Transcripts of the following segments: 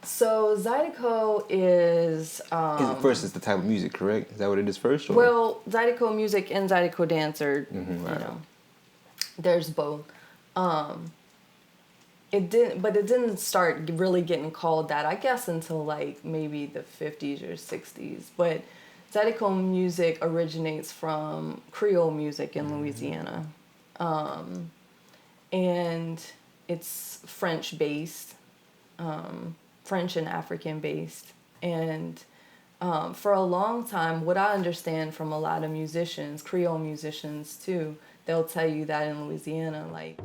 So Zydeco is... First, it's the type of music, correct? Is that what it is first? Or? Well, Zydeco music and Zydeco dance are, there's both. It didn't start really getting called that, I guess, until like maybe the 50s or 60s. But Zydeco music originates from Creole music in Louisiana. And it's French-based. French and African based. And for a long time, what I understand from a lot of musicians, Creole musicians too, they'll tell you that in Louisiana, like...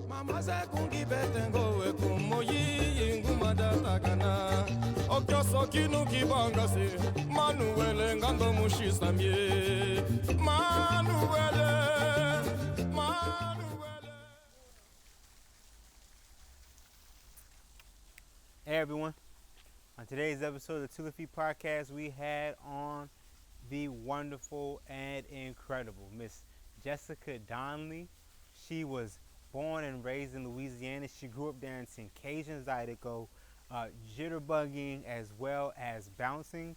Hey everyone. On today's episode of the 2 Feet Podcast, we had on the wonderful and incredible Miss Jessica Donley. She was born and raised in Louisiana. She grew up dancing Cajun, Zydeco, Jitterbugging, as well as bouncing.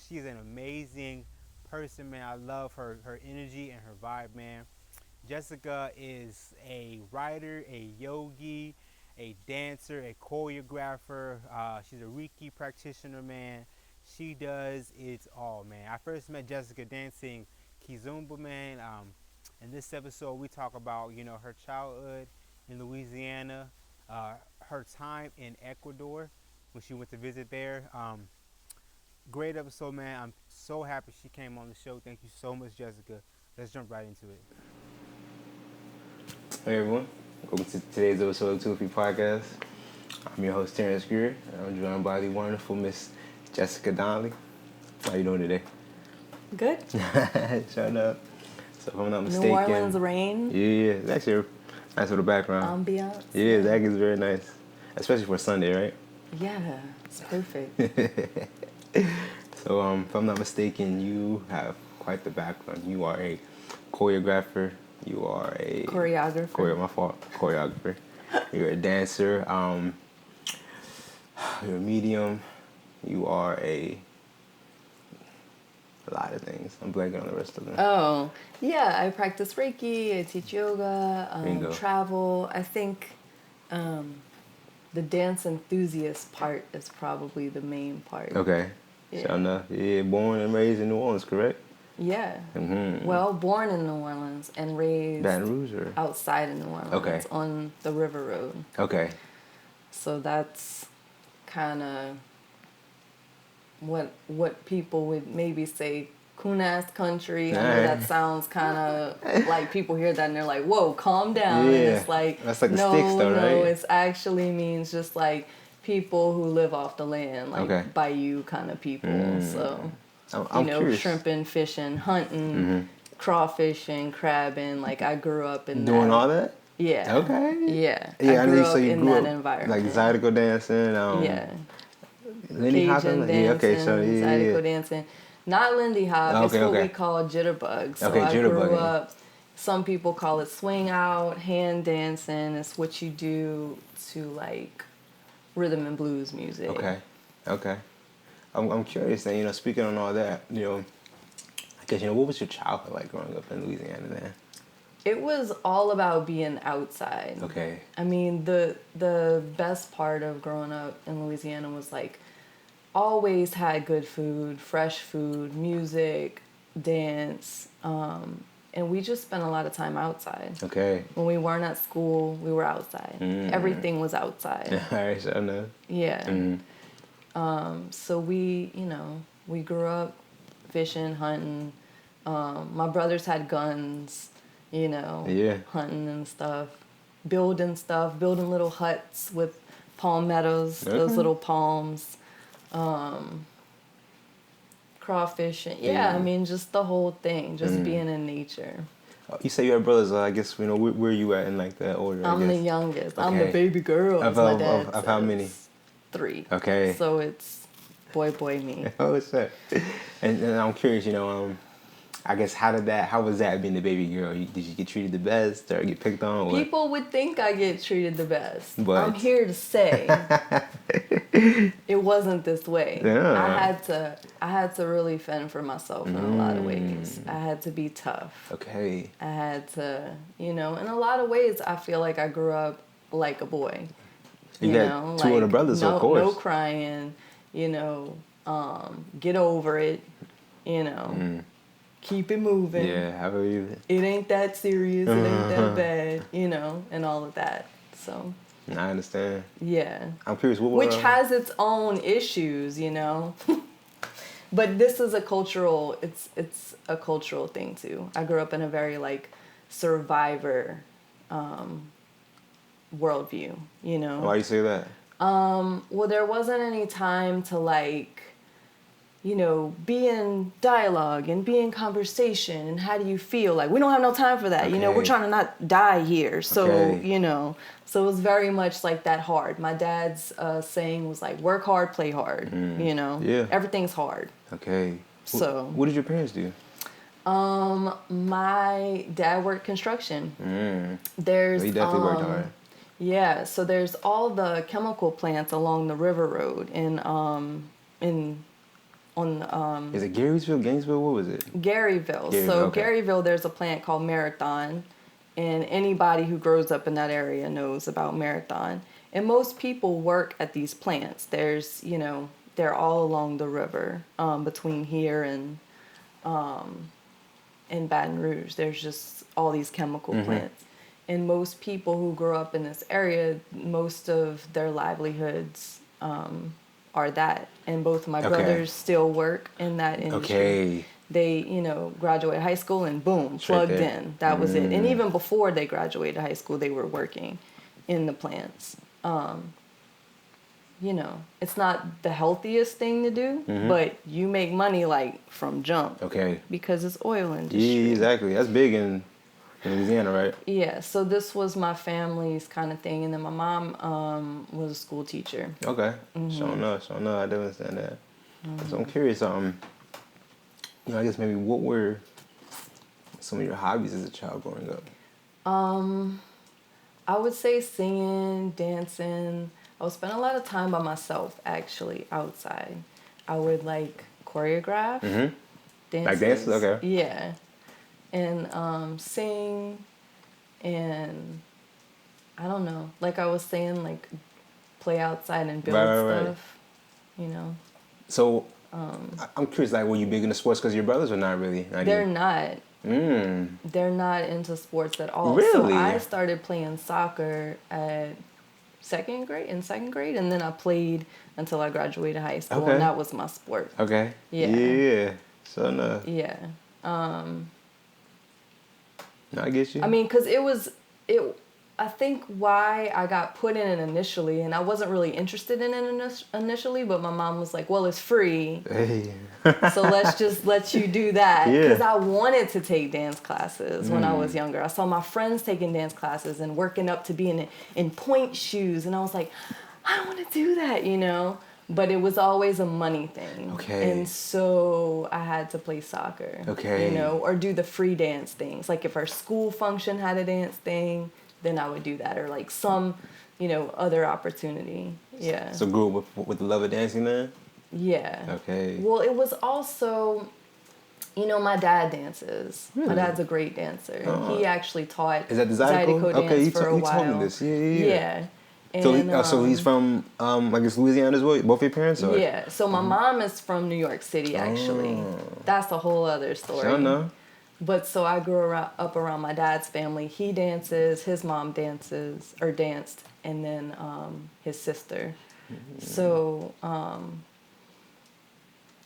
She's an amazing person, man. I love her energy and her vibe, man. Jessica is a writer, a yogi, a dancer, a choreographer. She's a Reiki practitioner, man. She does it all, man. I first met Jessica dancing Kizomba, man. In this episode, we talk about, her childhood in Louisiana, her time in Ecuador when she went to visit there. Great episode, man. I'm so happy she came on the show. Thank you so much, Jessica. Let's jump right into it. Hey, everyone. Welcome to today's episode of 2 Feet Podcast. I'm your host, Terrence Greer. I'm joined by the wonderful Miss Jessica Donley. How you doing today? Good. Shut up. So if I'm not mistaken... New Orleans rain. Yeah. It's actually a nice little background. Ambiance. Yeah, that is very nice. Especially for Sunday, right? Yeah, it's perfect. So if I'm not mistaken, you have quite the background. You are a choreographer. You are a... Choreographer. My fault. Choreographer. You're a dancer. You're a medium. You are a lot of things. I'm blanking on the rest of them. Oh, yeah. I practice Reiki. I teach yoga. Travel. I think the dance enthusiast part is probably the main part. Okay. Yeah. Yeah, born and raised in New Orleans, correct? Yeah. Mm-hmm. Well, born in New Orleans and raised Baton Rouge, or? outside of New Orleans. Okay. On the River Road. Okay. So that's kind of what people would maybe say coon-ass country. I know that sounds kind of like people hear that and they're like, whoa, calm down. Yeah. And it's like, that's like the no, sticks though, right? No, it actually means just like people who live off the land, like bayou kind of people. So... I'm curious. Shrimping, fishing, hunting, crawfishing, crabbing. Like, I grew up in doing all that? Yeah. Okay. Yeah. Yeah, I grew up in that environment. Like Zydeco dancing. Yeah. Lindy Cajun dancing, Zydeco dancing. Not Lindy Hop. It's what we call jitterbug. So I grew up, some people call it swing out, hand dancing. It's what you do to, like, rhythm and blues music. Okay. I'm curious then, speaking on all that, I guess, what was your childhood like growing up in Louisiana then? It was all about being outside. Okay. I mean, the best part of growing up in Louisiana was, like, always had good food, fresh food, music, dance, and we just spent a lot of time outside. Okay. When we weren't at school, we were outside. Everything was outside. All right, so I know. Yeah. Mm-hmm. So we grew up fishing, hunting. My brothers had guns, hunting and stuff, building little huts with palmettos, those little palms, crawfishing. Yeah, I mean, just the whole thing, just being in nature. You say you have brothers, I guess, where are you at in, like, that order? I'm the youngest. Okay. I'm the baby girl, as my dad of how many? 3. Okay. So it's boy, me. Oh, shit. And I'm curious, I guess, how was that being the baby girl? Did you get treated the best or get picked on? People would think I get treated the best. But I'm here to say it wasn't this way. Yeah. I had to really fend for myself in a lot of ways. I had to be tough. Okay. I had to, in a lot of ways, I feel like I grew up like a boy. You had two older brothers, no, of course. No crying, get over it, keep it moving. Yeah, how about you? It ain't that serious, it ain't that bad, and all of that. So. I understand. Yeah. I'm curious, which has its own issues, But this is it's a cultural thing too. I grew up in a very survivor worldview, Why you say that? Well, there wasn't any time to be in dialogue and be in conversation and how do you feel? We don't have no time for that. Okay. We're trying to not die here. So, Okay. So it was very much that hard. My dad's saying was work hard, play hard, Yeah. Everything's hard. Okay. So. What did your parents do? My dad worked construction. There's. He definitely worked hard. Yeah. So there's all the chemical plants along the river road Is it Garysville, Gainesville? What was it? Garyville. Garyville, So okay. Garyville, there's a plant called Marathon, and anybody who grows up in that area knows about Marathon. And most people work at these plants. There's, they're all along the river between here and Baton Rouge. There's just all these chemical plants. And most people who grow up in this area, most of their livelihoods are that. And both of my brothers still work in that industry. Okay. They, graduated high school and boom, plugged in. That was it. And even before they graduated high school, they were working in the plants. It's not the healthiest thing to do, but you make money from jump. Okay. Because it's oil industry. Yeah, exactly. That's big in Louisiana, right? Yeah, so this was my family's kind of thing. And then my mom was a school teacher. Okay. Sure enough. I do understand that. So I'm curious, I guess maybe what were some of your hobbies as a child growing up? I would say singing, dancing. I would spend a lot of time by myself, actually, outside. I would choreograph, dances. Like dances? Okay. Yeah. And sing, and I don't know, I was saying, play outside and build stuff, So, I'm curious, were you big into sports because your brothers were not really? They're not. They're not into sports at all. Really? So I started playing soccer at second grade, and then I played until I graduated high school, and that was my sport. Okay. Yeah. Yeah. So enough. Yeah. I get you. I mean, because I think why I got put in it initially, and I wasn't really interested in it initially, but my mom was like, well, it's free. Hey. So let's just let you do that. Yeah. Because I wanted to take dance classes when I was younger. I saw my friends taking dance classes and working up to being in point shoes. And I was like, I don't want to do that, But it was always a money thing. Okay. And so I had to play soccer. Okay. Or do the free dance things. If our school function had a dance thing, then I would do that. Or some, other opportunity. Yeah. So grew up with the love of dancing then? Yeah. Okay. Well, it was also, my dad dances. Really? My dad's a great dancer. And he actually taught Is that the Zydeco? dance for a you while. told me this. Yeah. Yeah. And, So he's from, Louisiana as well? Both your parents? Or? Yeah. So my mom is from New York City, actually. That's a whole other story. Sure enough. But so I grew up around my dad's family. He dances, his mom danced, and then his sister. So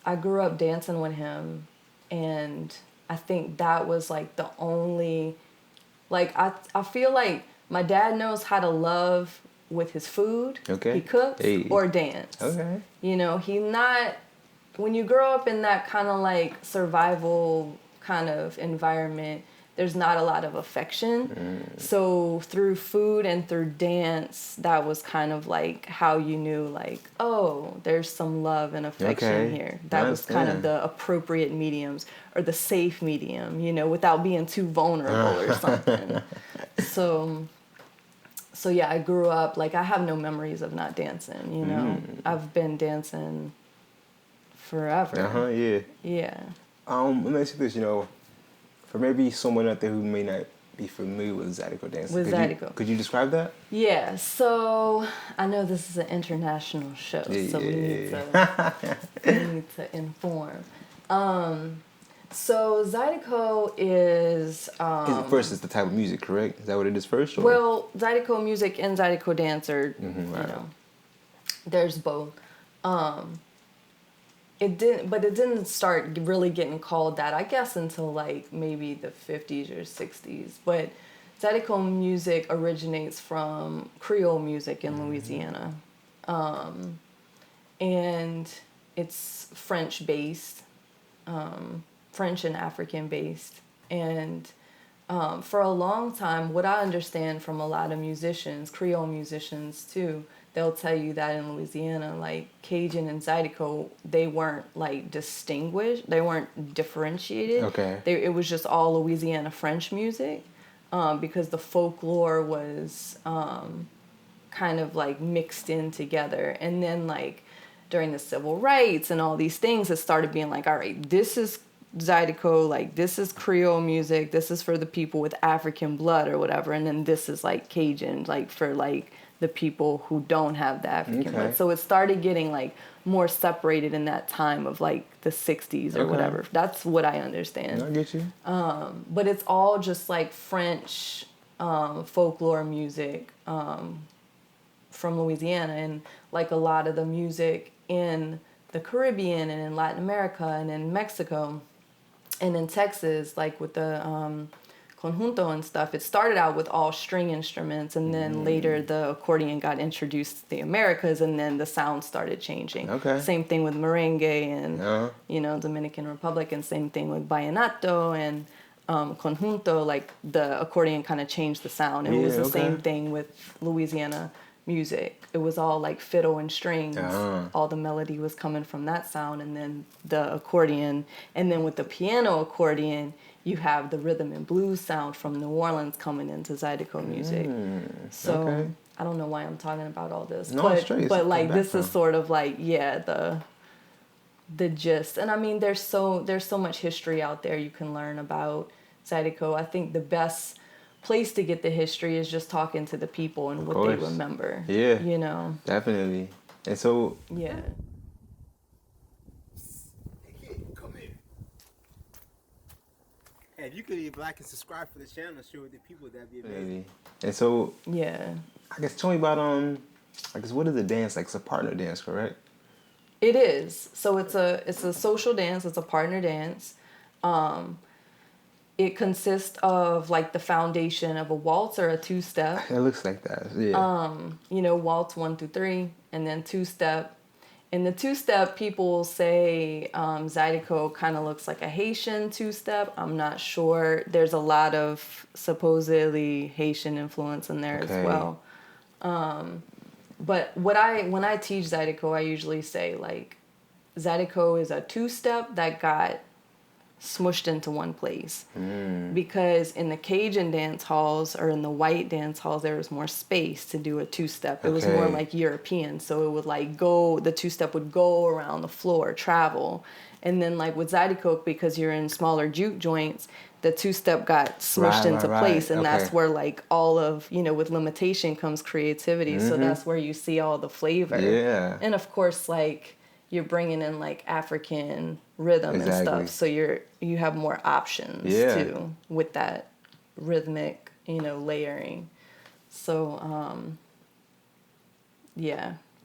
I grew up dancing with him, and I think that was the only, I feel like my dad knows how to love with his food. Okay. He cooks or dance. Okay. He not, when you grow up in that kind of survival kind of environment, there's not a lot of affection. So through food and through dance, that was kind of how you knew oh, there's some love and affection here. That was kind of the appropriate mediums or the safe medium, without being too vulnerable or something. so yeah, I grew up, like, I have no memories of not dancing, you know. I've been dancing forever. Yeah. Yeah. Let me ask you this, you know, for maybe someone out there who may not be familiar with Zydeco dancing. With Zydeco. Could you describe that? Yeah, so I know this is an international show, so we need to inform. So Zydeco is first is the type of music, correct? Is that what it is first? Or? Well, Zydeco music and Zydeco dance are, right. you know, there's both. It didn't start really getting called that, I guess, until like maybe the 50s or 60s. But Zydeco music originates from Creole music in Louisiana. And it's French based, French and African based. And for a long time, what I understand from a lot of musicians, Creole musicians too, they'll tell you that in Louisiana, like Cajun and Zydeco, they weren't like distinguished, they weren't differentiated. Okay. It was just all Louisiana French music, because the folklore was kind of like mixed in together. And then like during the civil rights and all these things, it started being like, all right, this is Zydeco, like this is Creole music, this is for the people with African blood or whatever, and then this is like Cajun, like for like the people who don't have the African blood. So it started getting like more separated in that time of like the 60s or whatever. That's what I understand. I get you. But it's all just like French folklore music from Louisiana, and like a lot of the music in the Caribbean and in Latin America and in Mexico and in Texas, like with the conjunto and stuff, it started out with all string instruments, and then later the accordion got introduced to the Americas, and then the sound started changing. Same thing with merengue and you know, Dominican Republic, and same thing with vallenato and conjunto. Like the accordion kind of changed the sound. It was the same thing with Louisiana music. It was all like fiddle and strings. All the melody was coming from that sound, and then the accordion, and then with the piano accordion, you have the rhythm and blues sound from New Orleans coming into Zydeco music. So I don't know why I'm talking about all this, but like this is sort of like the gist. And I mean, there's so much history out there you can learn about Zydeco. I think the best place to get the history is just talking to the people and what they remember. Yeah, you know, definitely. And so If you could leave like and subscribe for the channel, share with the people, that'd be amazing. And so I guess tell me about I guess what is a dance like? It's a partner dance, correct? It is. So it's a social dance. It's a partner dance. It consists of like the foundation of a waltz or a two-step. It looks like that. Yeah. You know, waltz 1, 2, 3, and then two-step. In the two-step, people say Zydeco kind of looks like a Haitian two-step. I'm not sure. There's a lot of supposedly Haitian influence in there as well. But when I teach Zydeco, I usually say like Zydeco is a two-step that got smushed into one place, because in the Cajun dance halls or in the white dance halls there was more space to do a two-step. It was more like European, so it would like the two-step would go around the floor, travel. And then like with Zydeco, because you're in smaller juke joints, the two-step got smushed into place, and that's where like all of, you know, with limitation comes creativity. So that's where you see all the flavor. And of course, like you're bringing in like African rhythm and stuff, so you have more options too with that rhythmic, you know, layering. So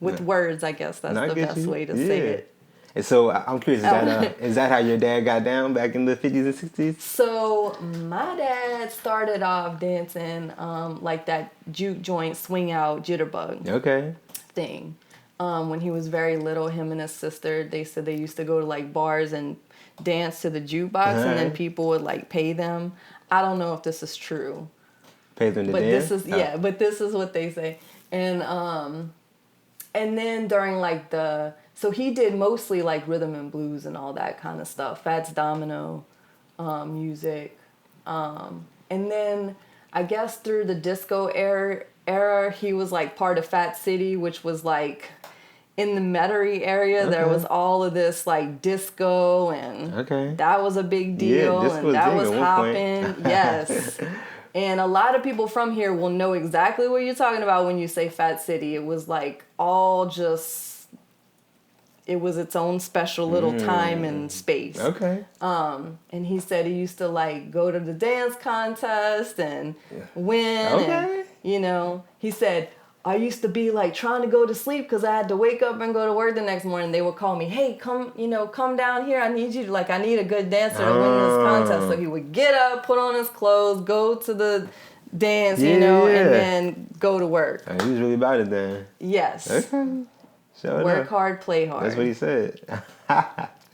with words, I guess that's the best way to say it. And so I'm curious, is that how your dad got down back in the 50s and 60s? So my dad started off dancing like that juke joint swing out jitterbug thing. When he was very little, him and his sister, they said they used to go to like bars and dance to the jukebox, and then people would like pay them. I don't know if this is true. Pay them to dance? But this is what they say. And then during like so he did mostly like rhythm and blues and all that kind of stuff, Fats Domino music. And then I guess through the disco era, he was like part of Fat City, which was like in the Metairie area. There was all of this like disco, and that was a big deal, and that was hopping. Yes. And a lot of people from here will know exactly what you're talking about when you say Fat City. It was like all just, it was its own special little time and space. Okay. And he said he used to like go to the dance contest and win. Okay. And, you know, he said, I used to be like trying to go to sleep because I had to wake up and go to work the next morning. They would call me, hey, come down here. I need you. Like, I need a good dancer to win this contest. So he would get up, put on his clothes, go to the dance, and then go to work. He was really about it then. Yes. Okay. Work hard, play hard. That's what he said.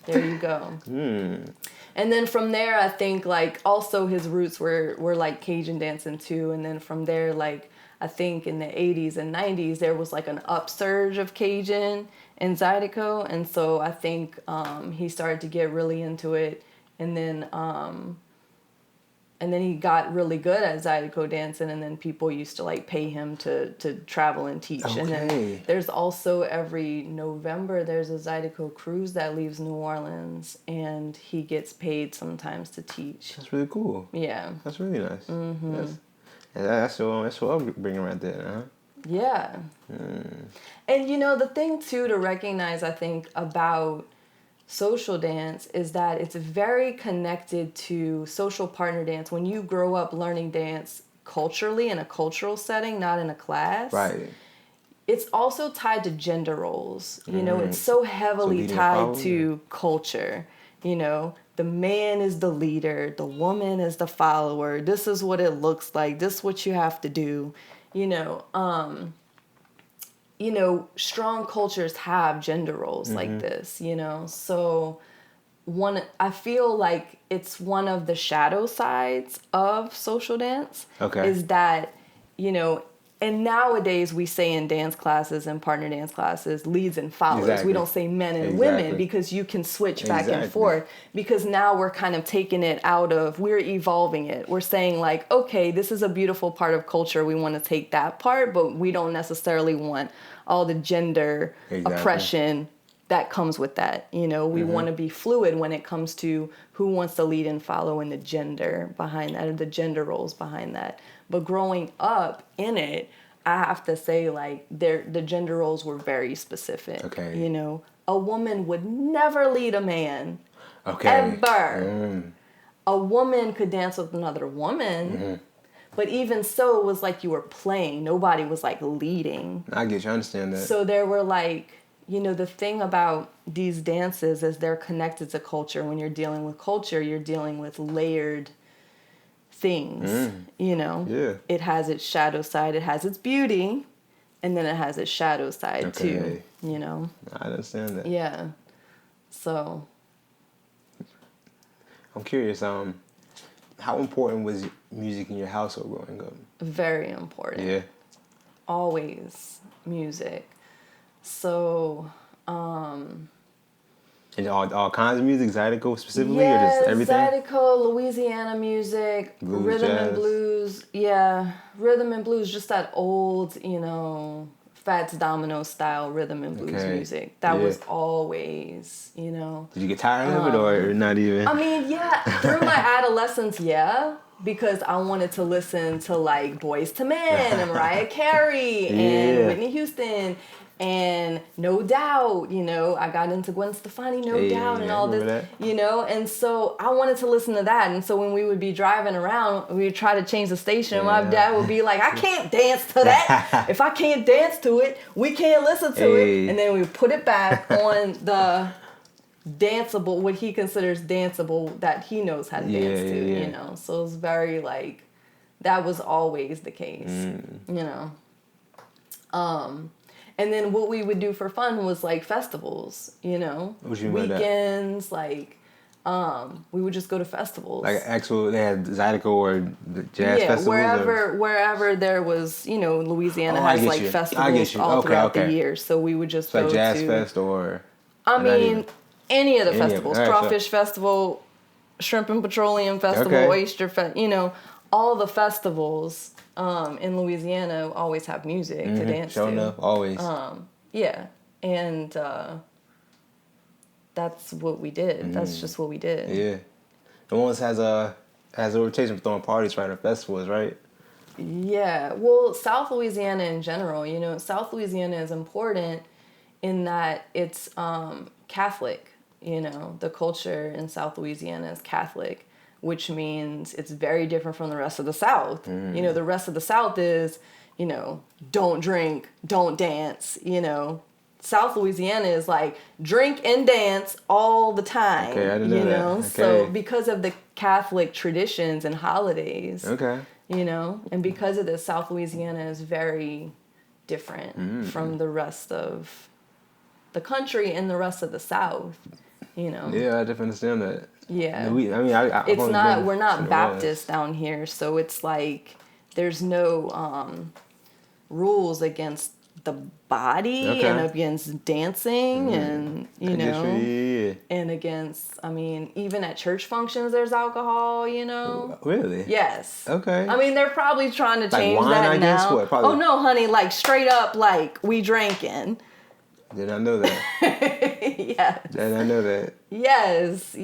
There you go. And then from there, I think like also his roots were like Cajun dancing too. And then from there, like, I think in the 80s and 90s, there was like an upsurge of Cajun and Zydeco. And so I think he started to get really into it. And then he got really good at Zydeco dancing. And then people used to like pay him to travel and teach. Okay. And then there's also every November, there's a Zydeco cruise that leaves New Orleans. And he gets paid sometimes to teach. That's really cool. Yeah. That's really nice. Mm-hmm. That's what I'll bring right there, huh? Yeah. And, you know, the thing, too, to recognize, I think, about social dance is that it's very connected to social partner dance. When you grow up learning dance culturally in a cultural setting, not in a class. Right. It's also tied to gender roles. You know, it's so heavily tied to culture, you know. The man is the leader. The woman is the follower. This is what it looks like. This is what you have to do. You know, strong cultures have gender roles like this, you know. So I feel like it's one of the shadow sides of social dance. Okay. Is that, you know, and nowadays we say in dance classes and partner dance classes, leads and follows. Exactly. We don't say men and women because you can switch back and forth. Because now we're kind of taking it out of, we're evolving it. We're saying like, okay, this is a beautiful part of culture. We want to take that part, but we don't necessarily want all the gender oppression that comes with that. You know, we want to be fluid when it comes to who wants to lead and follow and the gender behind that, or the gender roles behind that. But growing up in it, I have to say, like, the gender roles were very specific. Okay. You know, a woman would never lead a man. Okay. Ever. A woman could dance with another woman. But even so, it was like you were playing. Nobody was, like, leading. I get you. I understand that. So there were, like, you know, the thing about these dances is they're connected to culture. When you're dealing with culture, you're dealing with layered things, you know. Yeah. It has its shadow side, it has its beauty, and then it has its shadow side too, you know. I understand that. Yeah. So I'm curious, how important was music in your household growing up? Very important. Yeah. Always music. So and all kinds of music, Zydeco specifically, or just everything? Zydeco, Louisiana music, rhythm and blues. Yeah, rhythm and blues, just that old, you know, Fats Domino style rhythm and blues music. That was always, you know. Did you get tired of it or not even? I mean, yeah, through my adolescence, because I wanted to listen to like Boyz II Men and Mariah Carey and Whitney Houston. And No Doubt, you know, I got into Gwen Stefani, No Doubt, and all this, you know, and so I wanted to listen to that. And so when we would be driving around, we would try to change the station. My dad would be like, I can't dance to that. If I can't dance to it, we can't listen to it. And then we would put it back on the danceable, what he considers danceable, that he knows how to dance to, you know. So it's very like, that was always the case, you know. And then what we would do for fun was like festivals, you know, weekends, like, we would just go to festivals. Like actual, they had Zydeco or the jazz festivals? Wherever there was, you know, Louisiana has like festivals all throughout the year. So we would just go like Jazz Fest or? I mean, any of the festivals. Crawfish Festival, Shrimp and Petroleum Festival, Oyster Fest, you know, all the festivals in Louisiana always have music to dance to. Showing up, always. Yeah, and that's what we did. That's just what we did. Yeah. New Orleans has a rotation for throwing parties right at festivals, right? Yeah, well, South Louisiana in general, South Louisiana is important in that it's Catholic, the culture in South Louisiana is Catholic, which means it's very different from the rest of the South. The rest of the South is, don't drink, don't dance, South Louisiana is like drink and dance all the time, Okay, I didn't know that. Okay. So because of the Catholic traditions and holidays, okay, and because of this, South Louisiana is very different from the rest of the country and the rest of the South, Yeah, I definitely understand that. Yeah. We're not Baptist down here, so it's like there's no rules against the body and against dancing and and against, even at church functions there's alcohol, Really? Yes. Okay. They're probably trying to change wine, that I now. guess? What, probably? Oh no, honey, like straight up, like we drinking. Did I know that? Yes. Did I know that? Yes.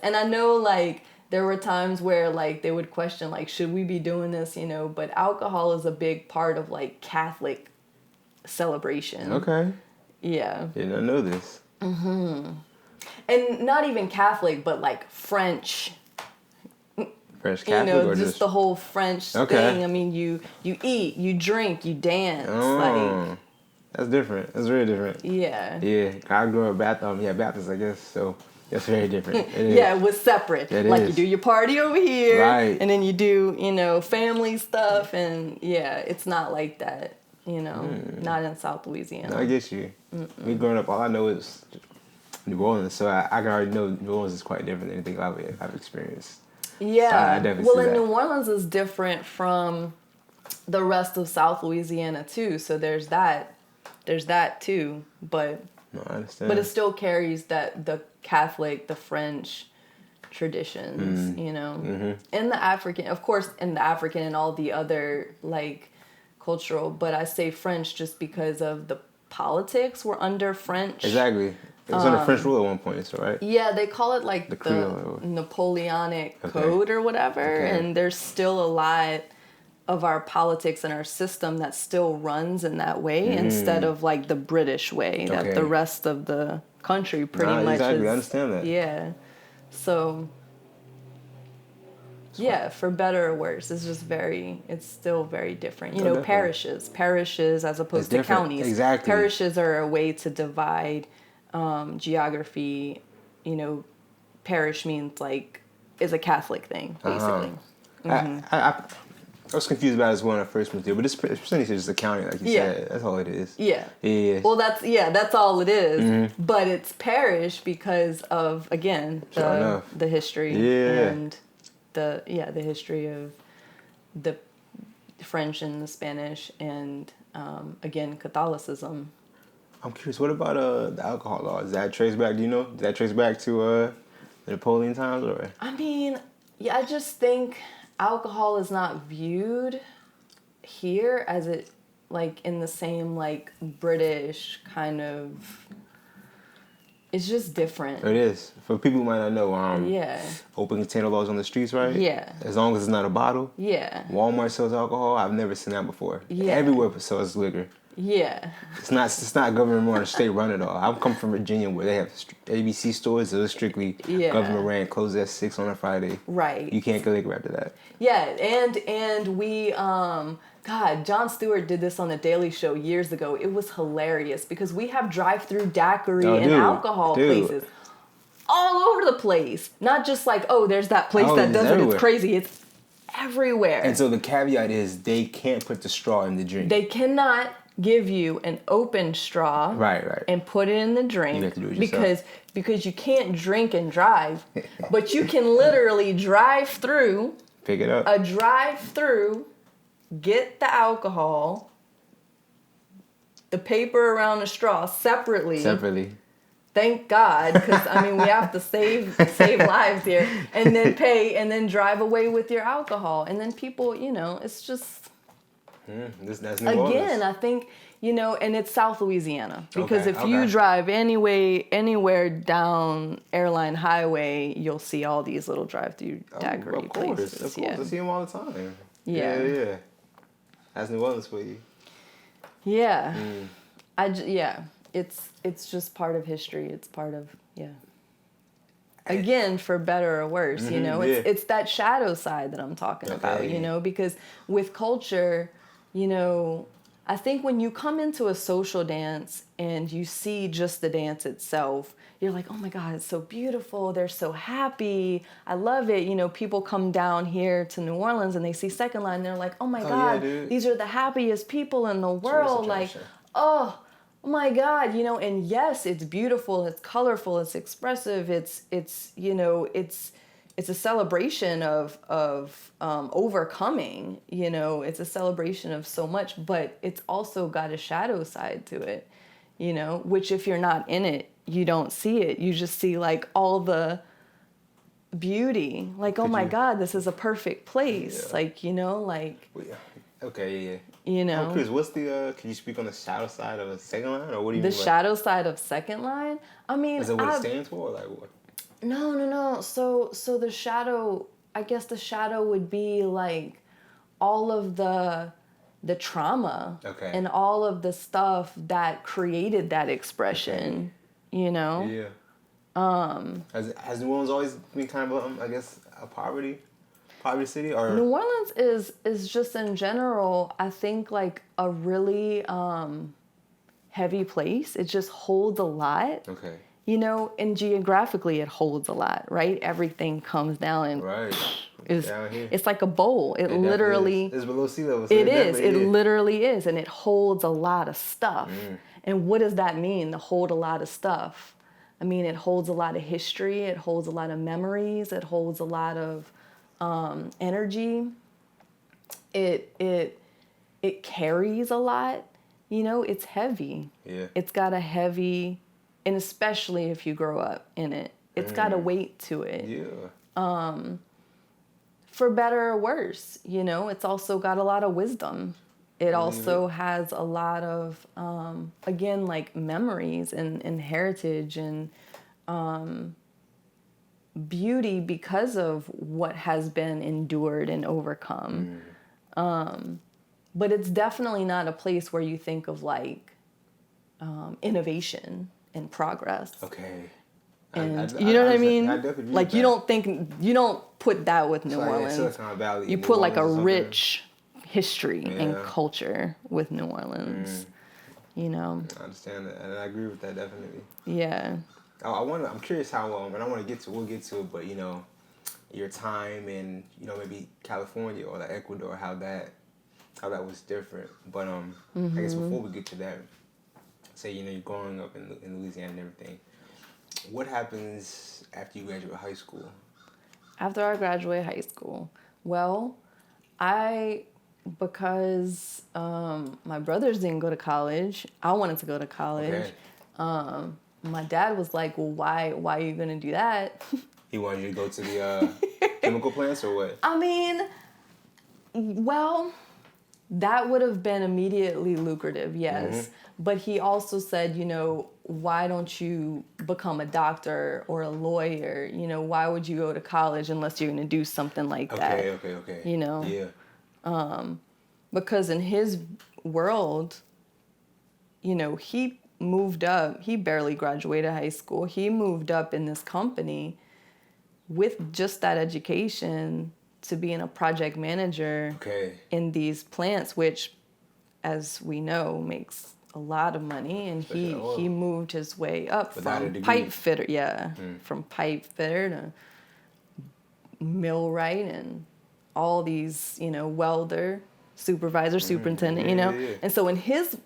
And I know, like, there were times where, like, they would question, like, should we be doing this, but alcohol is a big part of, like, Catholic celebration. Okay. Yeah. Did not know this. And not even Catholic, but, like, French. French Catholic or just the whole French thing. You eat, you drink, you dance. Like, that's different. That's very different. Yeah. Yeah. I grew up Baptist, I guess, so that's very different. It was separate. You do your party over here. Right. And then you do, family stuff. And, it's not like that, not in South Louisiana. No, I get you. Me growing up, all I know is New Orleans, so I can already know New Orleans is quite different than anything I've experienced. Yeah. So I definitely see that. New Orleans is different from the rest of South Louisiana, too. So there's that. There's that too, but no, I understand. But it still carries the Catholic, the French traditions, and the African, of course, and the African and all the other like cultural. But I say French just because of the politics were under French. Exactly, it was under French rule at one point, so right? Yeah, they call it like the Napoleonic Code or whatever, and there's still a lot of our politics and our system that still runs in that way instead of like the British way that the rest of the country pretty much exactly. is. I understand that. Yeah. So for better or worse, it's still very different. Parishes as opposed to counties. Exactly. Parishes are a way to divide geography. Parish means like is a Catholic thing, basically. I was confused about it as well when I first moved here, but this percentage is just a county, like you said. That's all it is. Yeah. Yeah. Well, that's all it is. But it's parish because of, again, the history and the history of the French and the Spanish and, again, Catholicism. I'm curious, what about the alcohol law? Does that trace back, does that trace back to the Napoleon times? Or? I just think alcohol is not viewed here as it like in the same like British kind of. It's just different. It is. For people who might not know, open container laws on the streets, right? Yeah. As long as it's not a bottle. Yeah. Walmart sells alcohol. I've never seen that before. Yeah. Everywhere sells liquor. Yeah. It's not government run or state run at all. I'm coming from Virginia where they have ABC stores. So it's strictly government ran, closed at 6 on a Friday. Right. You can't get liquor after that. Yeah, and we Jon Stewart did this on the Daily Show years ago. It was hilarious because we have drive-through daiquiri and alcohol places all over the place. Not just like, there's that place that does it. It's crazy. It's everywhere. And so the caveat is they can't put the straw in the drink. They cannot give you an open straw and put it in the drink. You have to do it yourself. Because you can't drink and drive, but you can literally drive through, pick it up, get the alcohol, the paper around the straw separately, Thank God, because I mean we have to save lives here, and then pay, and then drive away with your alcohol, and then people, it's just that's New Orleans. again. I think and it's South Louisiana, because if you okay. drive anywhere down Airline Highway, you'll see all these little drive-through daiquiri places. Of course, I see them all the time. Yeah. Yeah. That's New Orleans for you. Yeah. It's just part of history. It's part of, Again, for better or worse, it's that shadow side that I'm talking about, because with culture, I think when you come into a social dance and you see just the dance itself, you're like, oh my God, it's so beautiful. They're so happy. I love it. People come down here to New Orleans and they see Second Line and they're like, oh my God, these are the happiest people in the world. Like, oh my God, and yes, it's beautiful, it's colorful, it's expressive, it's a celebration of overcoming, it's a celebration of so much, but it's also got a shadow side to it, which if you're not in it, you don't see it. You just see like all the beauty, like, oh my God, this is a perfect place. Like, Okay, yeah. I'm curious, what's the, can you speak on the shadow side of a Second Line, or what do you mean? The shadow side of Second Line? I mean, is it what it stands for, or like what? No. So the shadow, I guess the shadow would be like all of the trauma and all of the stuff that created that expression, Yeah. Has New Orleans always been kind of, I guess, a poverty city, or? New Orleans is just in general, I think, like a really heavy place. It just holds a lot. Okay. And geographically it holds a lot, right? Everything comes down and it's like a bowl. It literally is below sea level. So it literally is, and it holds a lot of stuff. And what does that mean, to hold a lot of stuff? I mean, it holds a lot of history, it holds a lot of memories, it holds a lot of energy. It carries a lot. It's heavy. Yeah. It's got a heavy, and especially if you grow up in it, it's got a weight to it. Yeah. For better or worse, it's also got a lot of wisdom. It also has a lot of, again, like memories and heritage and beauty because of what has been endured and overcome. But it's definitely not a place where you think of like innovation and progress. Okay. And you know what I mean? Like you don't put that with New Orleans. Silicon Valley, you put like a rich history and culture with New Orleans. I understand that, and I agree with that definitely. Yeah. I'm curious how, and we'll get to it, but your time in maybe California or like Ecuador, how that was different. But I guess before we get to that, say you're growing up in Louisiana and everything, what happens after you graduate high school? After I graduate high school, well, because my brothers didn't go to college, I wanted to go to college. Okay. My dad was like, well, why are you going to do that? He wanted you to go to the chemical plants or what? I mean, well, that would have been immediately lucrative, yes. But he also said, why don't you become a doctor or a lawyer? Why would you go to college unless you're going to do something like that? Okay. Yeah. Because in his world, he moved up. He barely graduated high school. He moved up in this company with just that education to being a project manager in these plants, which, as we know, makes a lot of money. And he moved his way up from pipe fitter, from pipe fitter to millwright and all these, welder, supervisor, superintendent, And so in his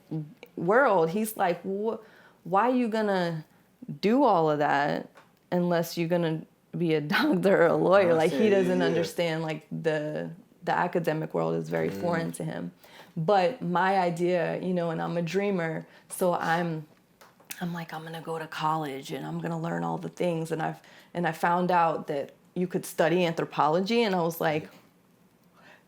world, he's like, why are you gonna do all of that unless you're gonna be a doctor or a lawyer? Like he doesn't understand, like the academic world is very foreign to him. But my idea, and I'm a dreamer, so I'm I'm like, I'm gonna go to college and I'm gonna learn all the things. And I found out that you could study anthropology, and I was like,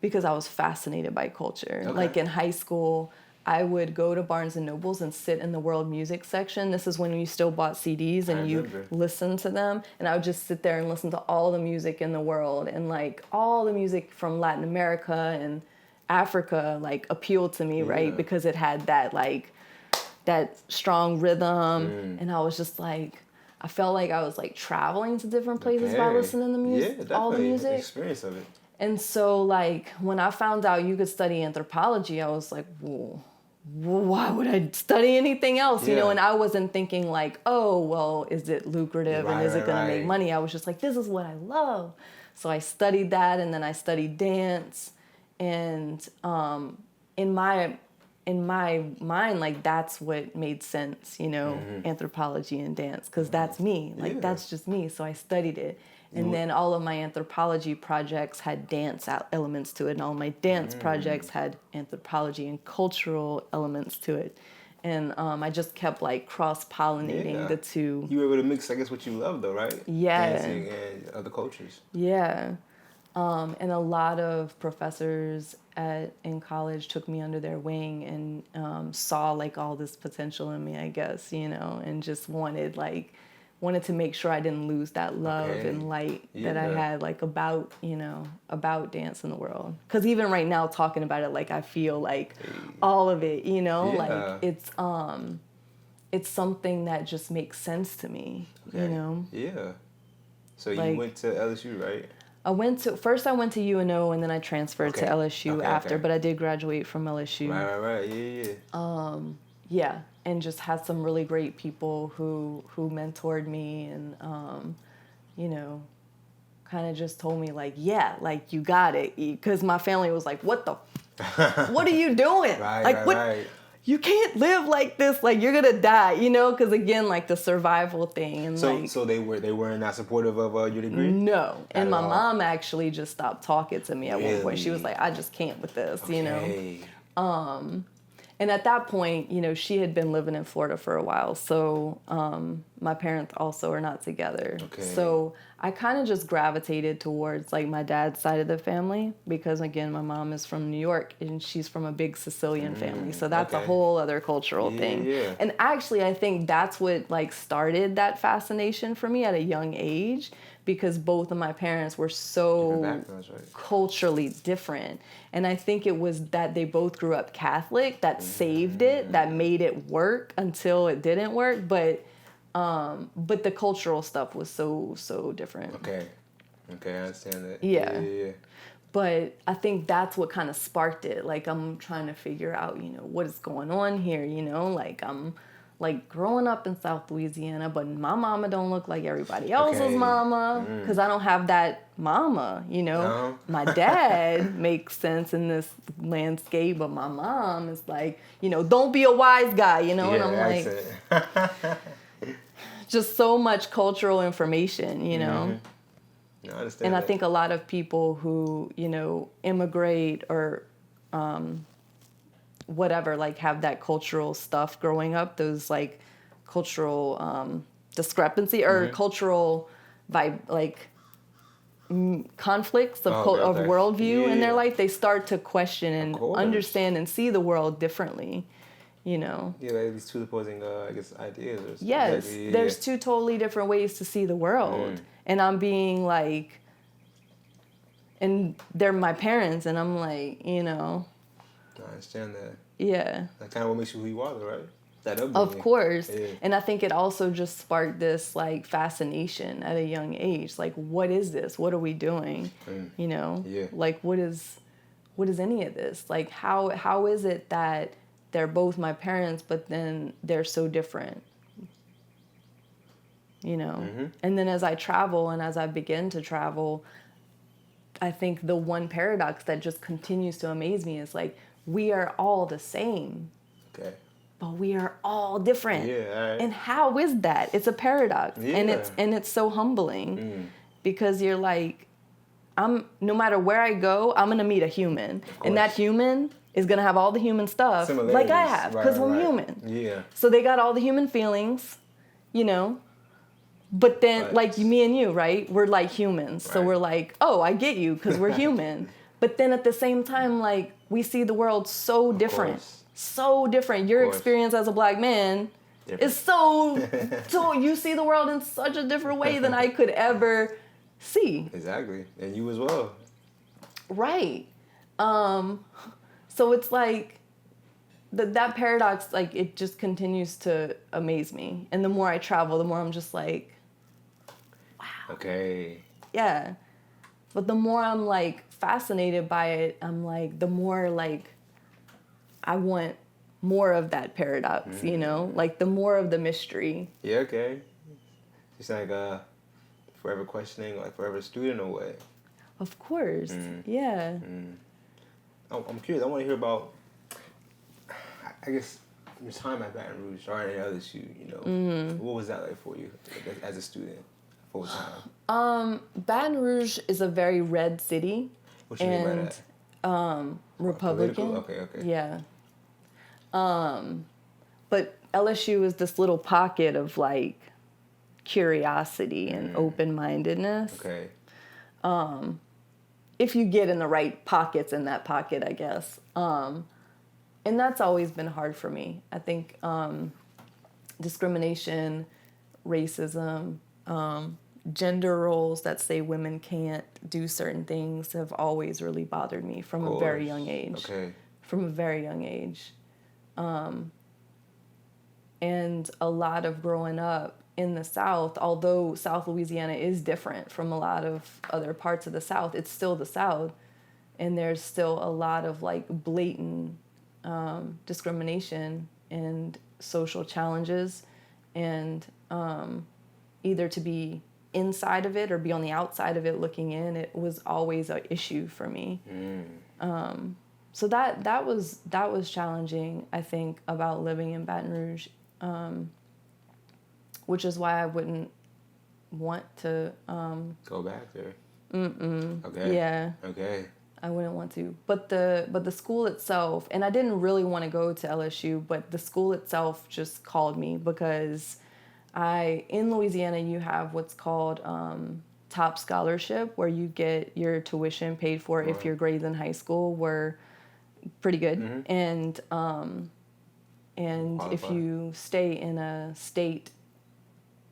because I was fascinated by culture. Okay. Like in high school, I would go to Barnes and Nobles and sit in the world music section. This is when you still bought CDs and you listened to them. And I would just sit there and listen to all the music in the world, and like all the music from Latin America and Africa like appealed to me, right? Because it had that strong rhythm. And I was just like, I felt like I was like traveling to different places by listening to music, all the music. Experience of it. And so like when I found out you could study anthropology, I was like, whoa, why would I study anything else? You know, and I wasn't thinking like, oh, well, is it lucrative and is it going to make money? I was just like, this is what I love. So I studied that, and then I studied dance. And in my mind, like that's what made sense, you know, anthropology and dance, because that's me, like that's just me. So I studied it. And then all of my anthropology projects had dance elements to it, and all my dance projects had anthropology and cultural elements to it. And I just kept like cross-pollinating the two. You were able to mix, I guess, what you love though, right? Yeah. Dancing and other cultures. Yeah. And a lot of professors in college took me under their wing and saw like all this potential in me, I guess, you know, and just wanted to make sure I didn't lose that love and light that I had like about dance in the world. Because even right now talking about it, like I feel like all of it, you know, like it's something that just makes sense to me, you know? Yeah. So like, you went to LSU, right? First I went to UNO, and then I transferred to LSU after, but I did graduate from LSU. Right. Yeah, and just had some really great people who mentored me, and you know, kind of just told me like, yeah, like you got it, because my family was like, what are you doing? What? You can't live like this, like you're gonna die, you know, because again, like the survival thing. And so they weren't not supportive of your degree? No, and my mom actually just stopped talking to me at one point. She was like, I just can't with this, you know. And at that point, you know, she had been living in Florida for a while, so my parents also are not together. So I kind of just gravitated towards like my dad's side of the family, because again, my mom is from New York and she's from a big Sicilian family, so that's a whole other cultural thing. And actually, I think that's what like started that fascination for me at a young age, because both of my parents were so culturally different. And I think it was that they both grew up Catholic that saved it, that made it work until it didn't work. But the cultural stuff was so different. Okay, I understand that. Yeah. But I think that's what kind of sparked it. Like I'm trying to figure out, you know, what is going on here, you know, like I'm like growing up in South Louisiana, but my mama don't look like everybody else's mama, because I don't have that mama, you know. My dad makes sense in this landscape, but my mom is like, you know, don't be a wise guy, you know. And I'm like, just so much cultural information, you know. I understand. And I think a lot of people who, you know, immigrate or whatever, like have that cultural stuff growing up, those like cultural discrepancy or cultural conflicts of worldview in their life, they start to question and understand and see the world differently, you know. Yeah, like these two opposing, I guess, ideas. Or something. Yes, there's two totally different ways to see the world. And I'm being like, and they're my parents, and I'm like, you know. I understand that. Yeah. That kind of what makes you who you are, though, right? That upbringing. Of course. Yeah. And I think it also just sparked this like fascination at a young age. Like, what is this? What are we doing? You know? Yeah. Like, what is any of this? Like, how is it that they're both my parents, but then they're so different? You know? And then as I travel and as I begin to travel, I think the one paradox that just continues to amaze me is like, we are all the same. Okay. But we are all different. Yeah, all right. And how is that? It's a paradox. Yeah. And it's so humbling because you're like, no matter where I go, I'm gonna meet a human. And that human is going to have all the human stuff like I have, because I'm human. Yeah. So they got all the human feelings, you know. But then, like me and you, right? We're like humans. So we're like, oh, I get you because we're human. But then at the same time, like, we see the world so different. So different. Your experience as a black man is so you see the world in such a different way than I could ever see. Exactly. And you as well. Right. So it's like that paradox, like, it just continues to amaze me. And the more I travel, the more I'm just like, wow. Okay. Yeah. But the more I'm like fascinated by it, I'm like, the more like I want more of that paradox, you know? Like the more of the mystery. Yeah, okay. It's like forever questioning, like forever student or what? Of course. Yeah. I'm curious. I want to hear about, I guess, your time at Baton Rouge or any other shoot, you know. What was that like for you as a student full time? Baton Rouge is a very red city. What you mean by that? Republican. Okay. Yeah. But LSU is this little pocket of like curiosity and open-mindedness. Okay. If you get in the right pockets in that pocket, I guess. And that's always been hard for me. I think discrimination, racism, gender roles that say women can't do certain things have always really bothered me from a very young age. Okay. From a very young age. And a lot of growing up in the South, although South Louisiana is different from a lot of other parts of the South, it's still the South. And there's still a lot of like blatant discrimination and social challenges, and either to be inside of it or be on the outside of it looking in, it was always an issue for me. So that was challenging, I think, about living in Baton Rouge, which is why I wouldn't want to go back there. Okay. Yeah. Okay. I wouldn't want to. But the school itself, and I didn't really want to go to LSU, but the school itself just called me because in Louisiana, you have what's called top scholarship, where you get your tuition paid for if your grades in high school were pretty good. And if you stay in a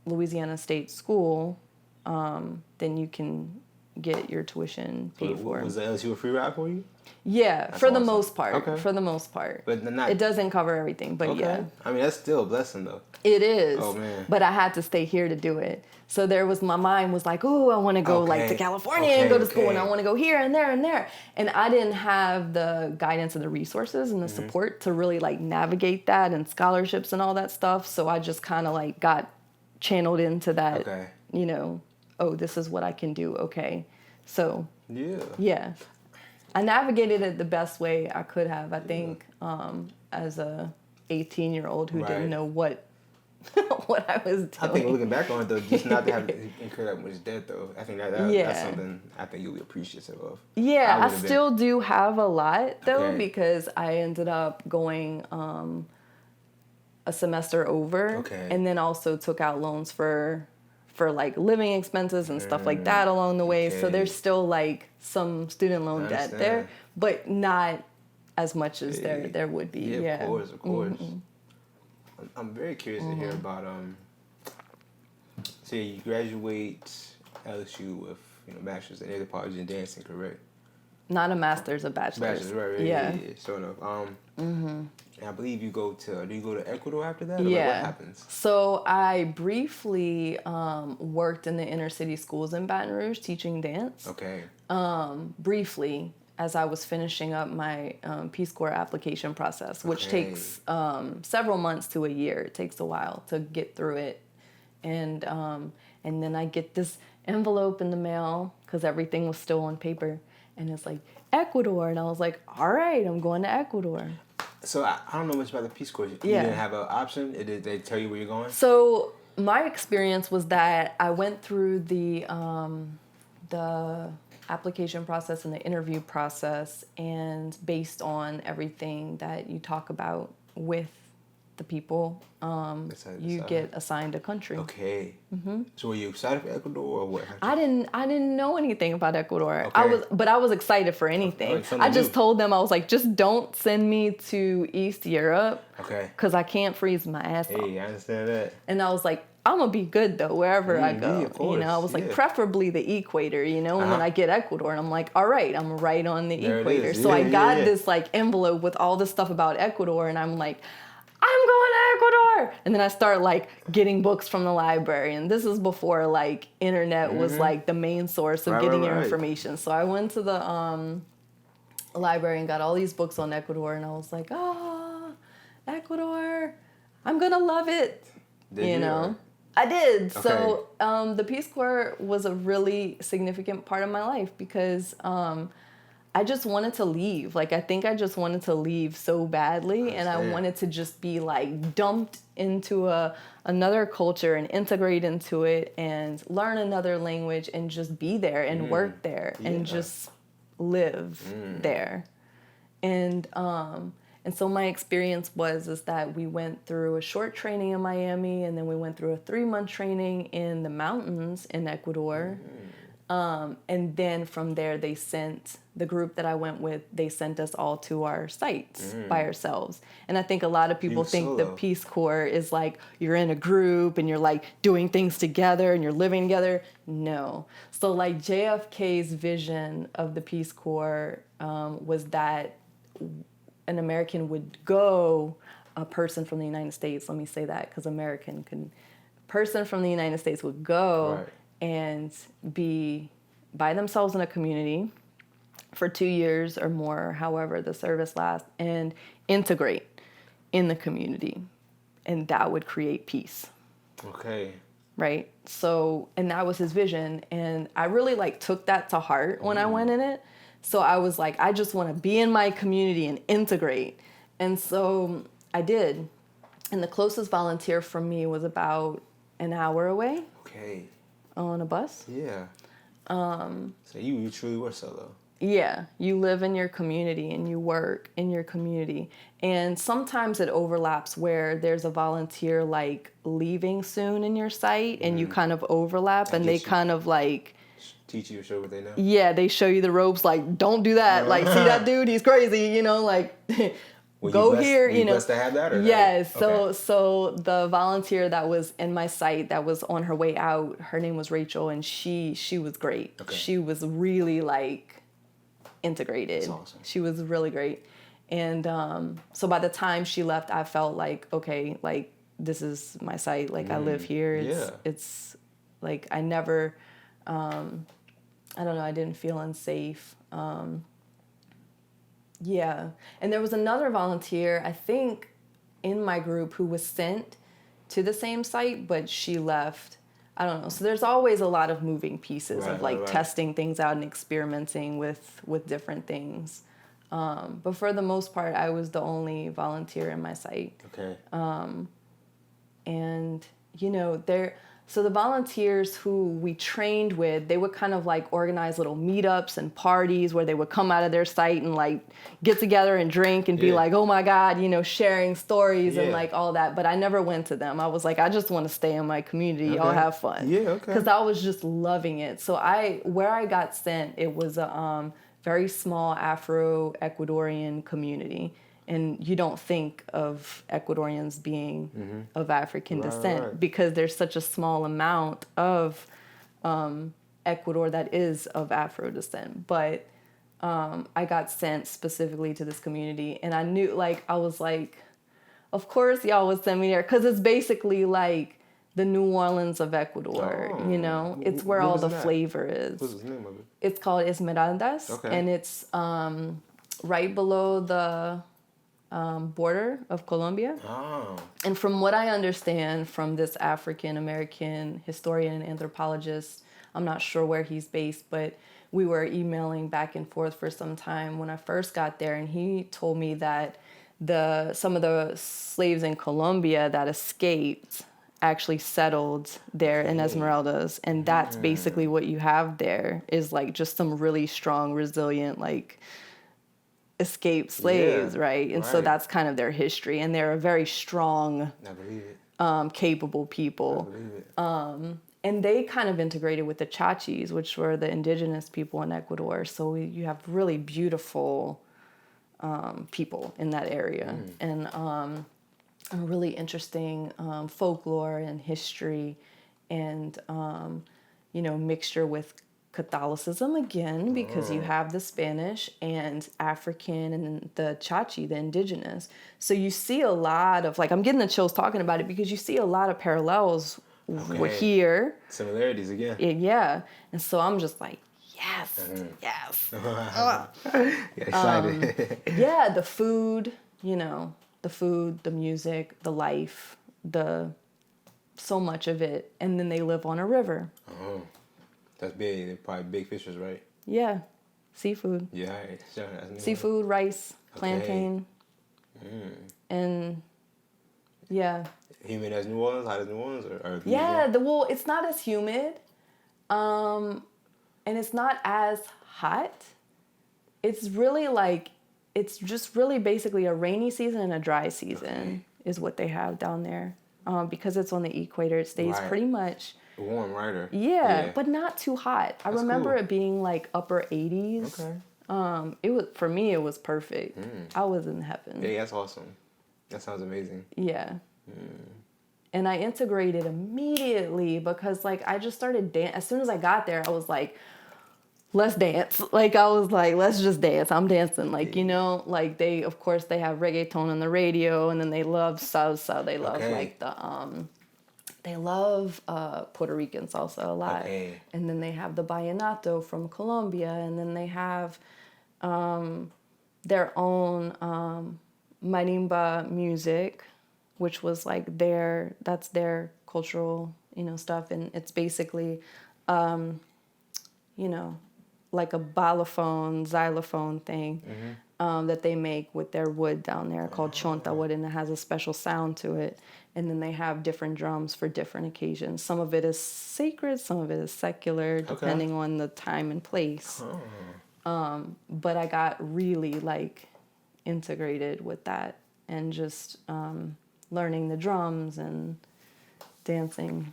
Louisiana state school, then you can get your tuition paid for. Was the LSU a free ride for you? Yeah, That's for awesome. the most part. Okay. For the most part. But not. It doesn't cover everything, but yeah. I mean, that's still a blessing, though. It is. Oh, man. But I had to stay here to do it. So my mind was like, oh, I want to go like to California and go to school, and I want to go here and there and there. And I didn't have the guidance and the resources and the support to really like navigate that and scholarships and all that stuff. So I just kind of like got channeled into that, you know, oh, this is what I can do. Okay. So, yeah. I navigated it the best way I could have, I think, as a 18-year-old who didn't know what I was doing. I think looking back on it, though, just not to have to incur that much debt, though, I think that's something I think you'll be appreciative of. Yeah, I still do have a lot, though, because I ended up going a semester over, and then also took out loans for like living expenses and stuff like that along the way. So there's still like some student loan debt there, but not as much as there would be. Yeah, of course. I'm very curious to hear about so you graduate LSU with master's in anthropology and dancing, correct? Not a master's, a bachelor's. Bachelor's, right? Yeah. Sort of. And I believe do you go to Ecuador after that? Or what happens? So I briefly worked in the inner city schools in Baton Rouge teaching dance. Okay. Briefly, as I was finishing up my Peace Corps application process, which takes several months to a year. It takes a while to get through it. And then I get this envelope in the mail because everything was still on paper. And it's like, Ecuador. And I was like, all right, I'm going to Ecuador. So I don't know much about the Peace Corps. You didn't have an option? Did they tell you where you're going? So my experience was that I went through the application process and the interview process, and based on everything that you talk about with the people, you get assigned a country. Okay. So were you excited for Ecuador or what? I didn't know anything about Ecuador. Okay. I was excited for anything. I just told them, I was like, just don't send me to East Europe. Okay. Because I can't freeze my ass off. Hey, I understand that. And I was like, I'm gonna be good though wherever I go. Of course. You know, I was like, preferably the equator. You know, and then I get Ecuador, and I'm like, all right, I'm right on the equator. So I got this like envelope with all this stuff about Ecuador, and I'm like, I'm going to Ecuador. And then I start like getting books from the library. And this is before like internet was like the main source of getting your information. So I went to the library and got all these books on Ecuador. And I was like, oh, Ecuador, I'm going to love it. You know? I did. Okay. So the Peace Corps was a really significant part of my life because I just wanted to leave. Like, I think I just wanted to leave so badly. And I wanted to just be, like, dumped into another culture and integrate into it and learn another language and just be there and work there and just live there. And so my experience is that we went through a short training in Miami, and then we went through a 3-month training in the mountains in Ecuador. And then from there, the group that I went with, they sent us all to our sites by ourselves. And I think a lot of people think the Peace Corps is like, you're in a group and you're like doing things together and you're living together. No. So like JFK's vision of the Peace Corps was that an American would go, a person from the United States, let me say that, because person from the United States would go and be by themselves in a community for 2 years or more, however the service lasts, and integrate in the community. And that would create peace. Okay. Right? So, and that was his vision. And I really like took that to heart when I went in it. So I was like, I just want to be in my community and integrate. And so I did. And the closest volunteer from me was about an hour away. Okay. On a bus. Yeah. So you truly were solo. Yeah, you live in your community and you work in your community. And sometimes it overlaps where there's a volunteer like leaving soon in your site and you kind of overlap and they kind of like teach you or show what they know. Yeah, they show you the ropes like, don't do that. Like, see that dude, he's crazy, you know, like go here, you know. Blessed to have that or yes. No? So the volunteer that was in my site that was on her way out, her name was Rachel, and she was great. Okay. She was really like integrated. That's awesome. She was really great. And so by the time she left, I felt like, okay, like this is my site. Like I live here. It's like I never, I don't know, I didn't feel unsafe. Yeah. And there was another volunteer, I think, in my group who was sent to the same site, but she left. I don't know. So there's always a lot of moving pieces of like testing things out and experimenting with different things. But for the most part, I was the only volunteer in my site. Okay. And, you know, so the volunteers who we trained with, they would kind of like organize little meetups and parties where they would come out of their site and like get together and drink and be like, oh my God, you know, sharing stories and like all that. But I never went to them. I was like, I just want to stay in my community. Y'all have fun. Yeah, okay. Because I was just loving it. So where I got sent, it was a very small Afro-Ecuadorian community. And you don't think of Ecuadorians being of African descent because there's such a small amount of Ecuador that is of Afro descent. But I got sent specifically to this community. And I knew, like, I was like, of course y'all would send me there. Because it's basically like the New Orleans of Ecuador, you know? It's where all the flavor is. What's the name of it? It's called Esmeraldas. Okay. And it's right below the border of Colombia. Oh. And from what I understand from this African-American historian and anthropologist, I'm not sure where he's based, but we were emailing back and forth for some time when I first got there, and he told me that some of the slaves in Colombia that escaped actually settled there in Esmeraldas, and that's basically what you have there is like just some really strong, resilient, like escaped slaves, right? And so that's kind of their history, and they're a very strong, I believe it. capable people. I believe it. And they kind of integrated with the Chachis, which were the indigenous people in Ecuador. So you have really beautiful people in that area, and a really interesting folklore and history, and mixture with Catholicism again, because you have the Spanish and African and then the Chachi, the indigenous. So you see a lot of, like, I'm getting the chills talking about it because you see a lot of parallels with here. Similarities again. Yeah. And so I'm just like, yes. Yeah, excited. Yeah, the food, the music, the life, so much of it. And then they live on a river. Oh. That's big. They're probably big fishers, right? Yeah. Seafood. Yeah, sure. Seafood, rice, plantain. And yeah. Humid as New Orleans? Hot as New Orleans? Or yeah, it's not as humid. And it's not as hot. It's really it's just really basically a rainy season and a dry season is what they have down there. Because it's on the equator, it stays pretty much warm, right? Yeah, but not too hot. I remember cool. it being like upper 80s. Okay. It was, for me, it was perfect. I was in heaven. Yeah, that's awesome. That sounds amazing. Yeah. And I integrated immediately because I just started dance. As soon as I got there, I was like, let's dance. I was like, let's just dance. I'm dancing. They, of course, they have reggaeton on the radio, and then they love salsa. They love they love Puerto Rican salsa a lot. Okay. And then they have the vallenato from Colombia, and then they have their own marimba music, which was that's their cultural, stuff. And it's basically, like a balafone, xylophone thing that they make with their wood down there called chonta wood, and it has a special sound to it. And then they have different drums for different occasions. Some of it is sacred, some of it is secular, depending on the time and place. But I got really integrated with that, and just learning the drums and dancing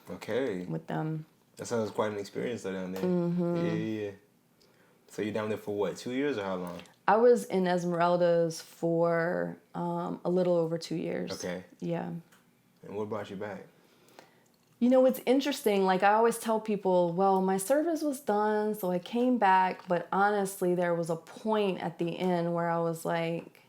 with them. That sounds quite an experience down there. Yeah. So you're down there for what, 2 years or how long? I was in Esmeraldas for a little over 2 years. Okay. Yeah. And what brought you back? It's interesting. I always tell people, well, my service was done, so I came back. But honestly, there was a point at the end where I was like,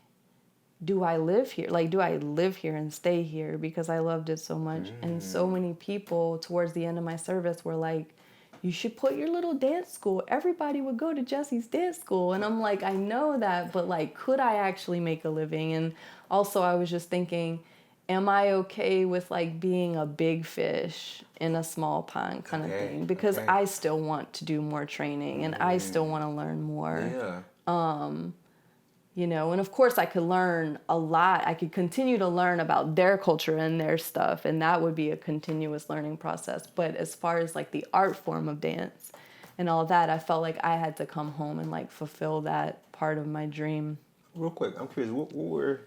do I live here? Do I live here and stay here? Because I loved it so much. And so many people towards the end of my service were like, you should put your little dance school. Everybody would go to Jesse's dance school. And I'm like, I know that, but could I actually make a living? And also I was just thinking, am I okay with being a big fish in a small pond kind of thing? Because I still want to do more training, and I still want to learn more. Yeah. And of course I could learn a lot. I could continue to learn about their culture and their stuff, and that would be a continuous learning process. But as far as the art form of dance and all that, I felt like I had to come home and fulfill that part of my dream. Real quick, I'm curious, what were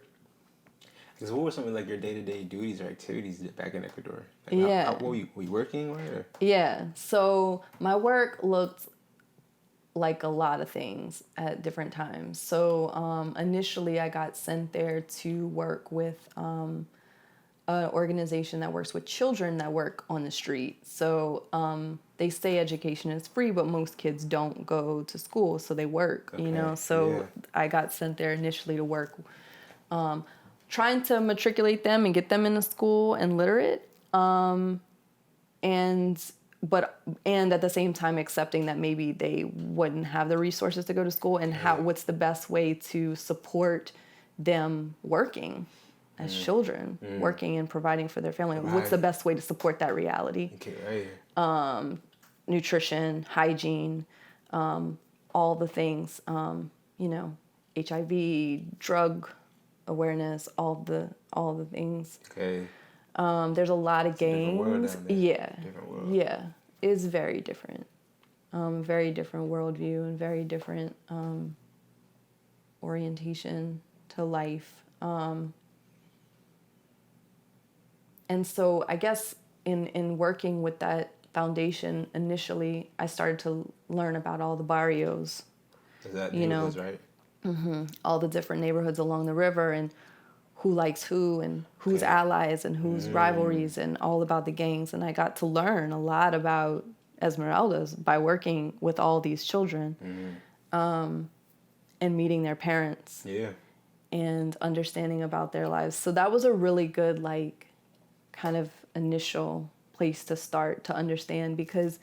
some of your day-to-day duties or activities back in Ecuador? What were you working or? Yeah, so my work looked like a lot of things at different times. So initially I got sent there to work with an organization that works with children that work on the street. So they say education is free, but most kids don't go to school, so they work, So I got sent there initially to work trying to matriculate them and get them into school and literate, and at the same time accepting that maybe they wouldn't have the resources to go to school, and what's the best way to support them working as children, working and providing for their family. What's the best way to support that reality? Okay, Nutrition, hygiene, all the things, HIV, drug awareness, all the things. Okay. There's a lot of Different world gangs. down there. Yeah. Different world. Yeah. It's very different. Very different worldview and very different orientation to life. And so I guess in working with that foundation initially, I started to learn about all the barrios. Is that You know, right? all the different neighborhoods along the river and who likes who and who's allies and who's rivalries and all about the gangs. And I got to learn a lot about Esmeraldas by working with all these children and meeting their parents and understanding about their lives. So that was a really good, like, kind of initial place to start to understand, because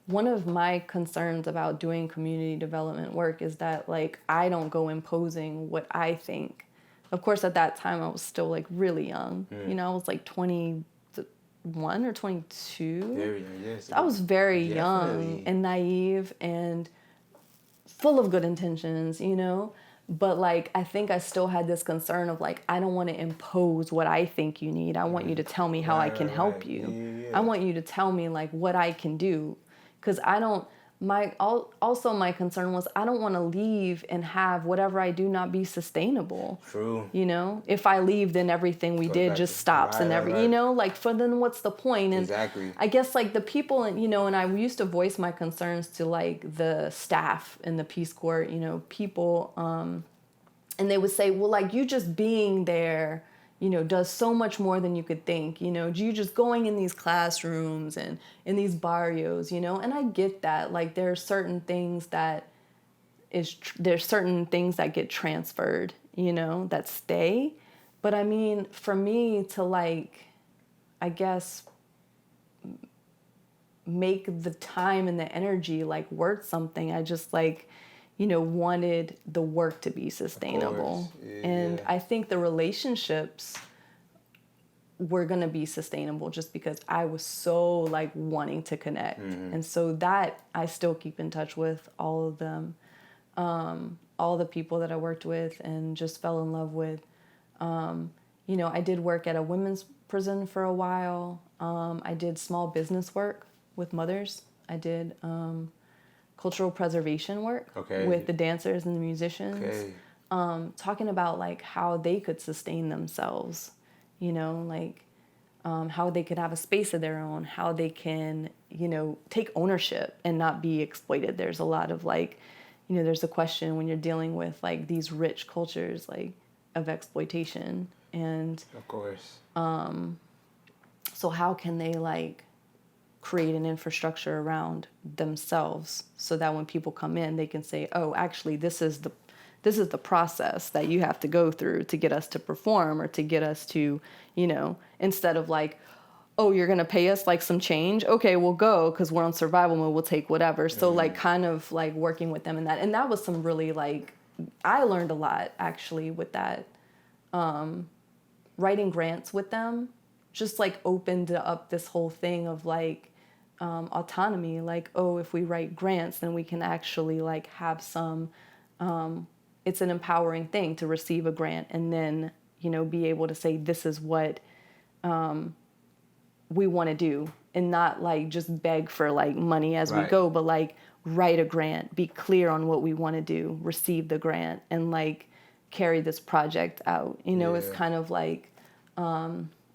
one of my concerns about doing community development work is that, like, I don't go imposing what I think. Of course, at that time, I was still, like, really young. You know, I was, like, 21 or 22. Very young, yes. I was very Definitely. young and naive and full of good intentions, you know? But, like, I think I still had this concern of, like, I don't want to impose what I think you need. I want you to tell me how I can help you. Yeah. I want you to tell me, like, what I can do. Because I don't, also my concern was I don't want to leave and have whatever I do not be sustainable. True. You know, if I leave, then everything we did just stops and you know, like, for then what's the point? And Exactly. I guess, like, the people, you know, and I used to voice my concerns to, like, the staff in the Peace Corps, you know, people, and they would say, well, like, you just being there, you know, does so much more than you could think, you know, you just going in these classrooms and in these barrios, you know, and I get that, like, there are certain things that there's certain things that get transferred, you know, that stay. But I mean, for me to, like, I guess, make the time and the energy, like, worth something, I just, like, you know, wanted the work to be sustainable. And I think the relationships were going to be sustainable just because I was so, like, wanting to connect. And so that I still keep in touch with all of them, all the people that I worked with and just fell in love with. You know, I did work at a women's prison for a while. I did small business work with mothers. I did cultural preservation work with the dancers and the musicians, talking about, like, how they could sustain themselves, you know, like, how they could have a space of their own, how they can, you know, take ownership and not be exploited. There's a lot of, like, you know, there's a question when you're dealing with, like, these rich cultures, like, of exploitation. And of course, so how can they, like, create an infrastructure around themselves so that when people come in, they can say, oh, actually, this is the process that you have to go through to get us to perform or to get us to, you know, instead of, like, oh, you're going to pay us, like, some change. Okay, we'll go because we're on survival mode. We'll take whatever. So, like, kind of, like, working with them in that. And that was some really, like, I learned a lot, actually, with that. Writing grants with them just, like, opened up this whole thing of, like, autonomy, like, oh, if we write grants, then we can actually, like, have some, it's an empowering thing to receive a grant and then, you know, be able to say, this is what we want to do, and not, like, just beg for, like, money as we go, but, like, write a grant, be clear on what we want to do, receive the grant, and, like, carry this project out. You know, it's kind of like,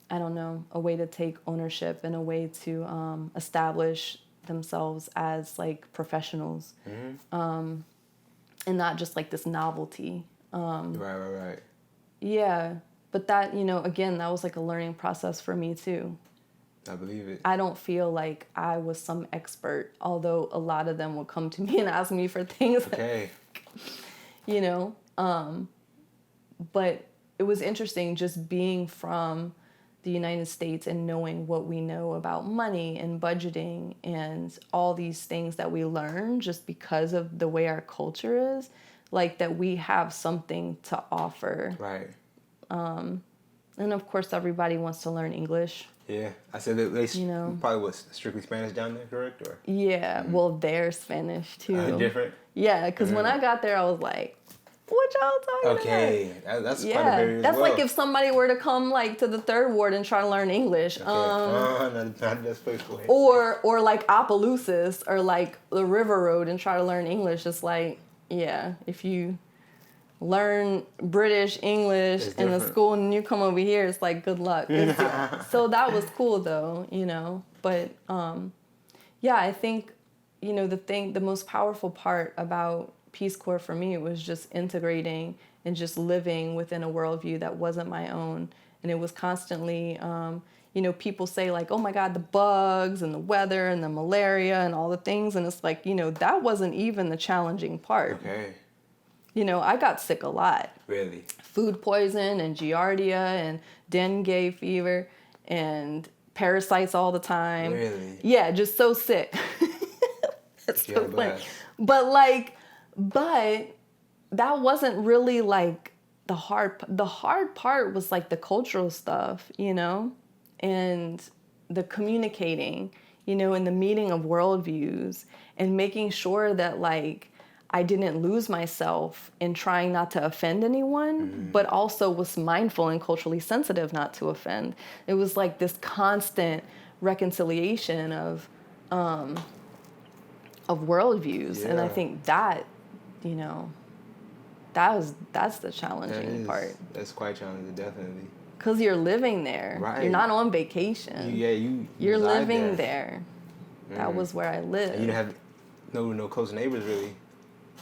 I don't know, a way to take ownership and a way to establish themselves as, like, professionals, and not just, like, this novelty. Right. Yeah, but that, you know, again, that was, like, a learning process for me too. I believe it. I don't feel like I was some expert, although a lot of them would come to me and ask me for things. Okay. You know, but it was interesting just being from the United States and knowing what we know about money and budgeting and all these things that we learn just because of the way our culture is, like, that we have something to offer. Right. And of course, everybody wants to learn English. Yeah, I said that they, you know, probably was strictly Spanish down there, correct? Or yeah, well, they're Spanish too. different. Yeah, because when I got there, I was like, What y'all talking about? Okay, that's quite a barrier as that's well. like if somebody were to come like to the third ward and try to learn English. Not this place for it. Or like Opelousas or like the River Road and try to learn English. It's like, yeah, if you learn British English in a school and you come over here, it's like good luck. So that was cool though, you know. But yeah, I think, you know, the most powerful part about Peace Corps for me was just integrating and just living within a worldview that wasn't my own. And it was constantly, you know, people say like, oh my God, the bugs and the weather and the malaria and all the things. And it's like, you know, that wasn't even the challenging part. Okay. You know, I got sick a lot. Really? Food poison and giardia and dengue fever and parasites all the time. Really? Yeah, just so sick. That's so funny. But that wasn't really like the hard part was like the cultural stuff, you know, and the communicating, you know, and the meeting of worldviews and making sure that like I didn't lose myself in trying not to offend anyone, but also was mindful and culturally sensitive not to offend. It was like this constant reconciliation of worldviews. And I think that, you know, that's the challenging part. That's quite challenging, definitely. Because you're living there. Right. You're not on vacation. You're living there. That was where I lived. And you didn't have no close neighbors, really,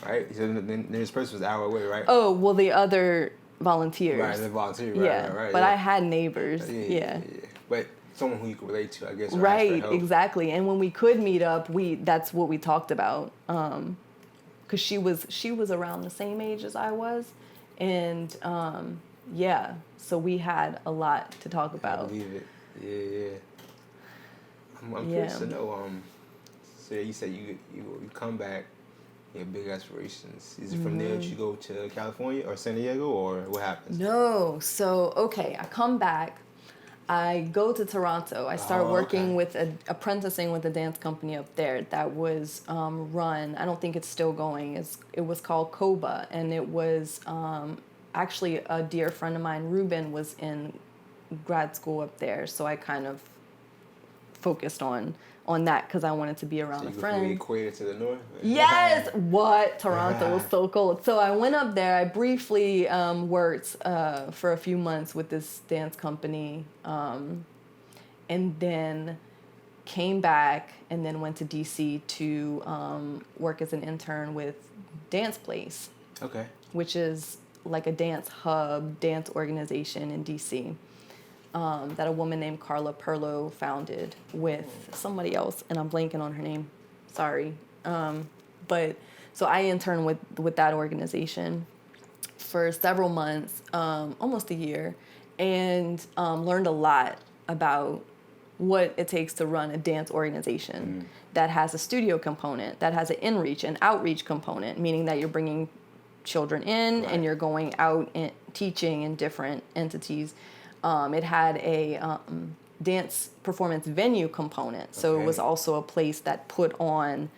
right? So then this person was an hour away, right? Oh, well, the other volunteers. Right, the volunteers, right. But I had neighbors, yeah. But someone who you could relate to, I guess. Right, exactly. And when we could meet up, that's what we talked about. Because she was around the same age as I was, and yeah, so we had a lot to talk about. I believe it. Yeah. I'm curious to know. So you said you come back, you have big aspirations. Is it from there that you go to California or San Diego, or what happens? No. So okay, I come back. I go to Toronto. I start working with apprenticing with a dance company up there that was run. I don't think it's still going. It was called Kompa, and it was actually a dear friend of mine, Ruben, was in grad school up there. So I kind of focused on that because I wanted to be around a friend. So you go from the equator to the north? Yes! What? Toronto was so cold. So I went up there. I briefly worked for a few months with this dance company and then came back and then went to D.C. to work as an intern with Dance Place. Okay. Which is like a dance hub, dance organization in D.C. That a woman named Carla Perlo founded with somebody else, and I'm blanking on her name. Sorry. But so I interned with that organization for several months, almost a year, and learned a lot about what it takes to run a dance organization that has a studio component, that has an in-reach and outreach component, meaning that you're bringing children in and you're going out and teaching in different entities. It had a dance performance venue component, so it was also a place that put on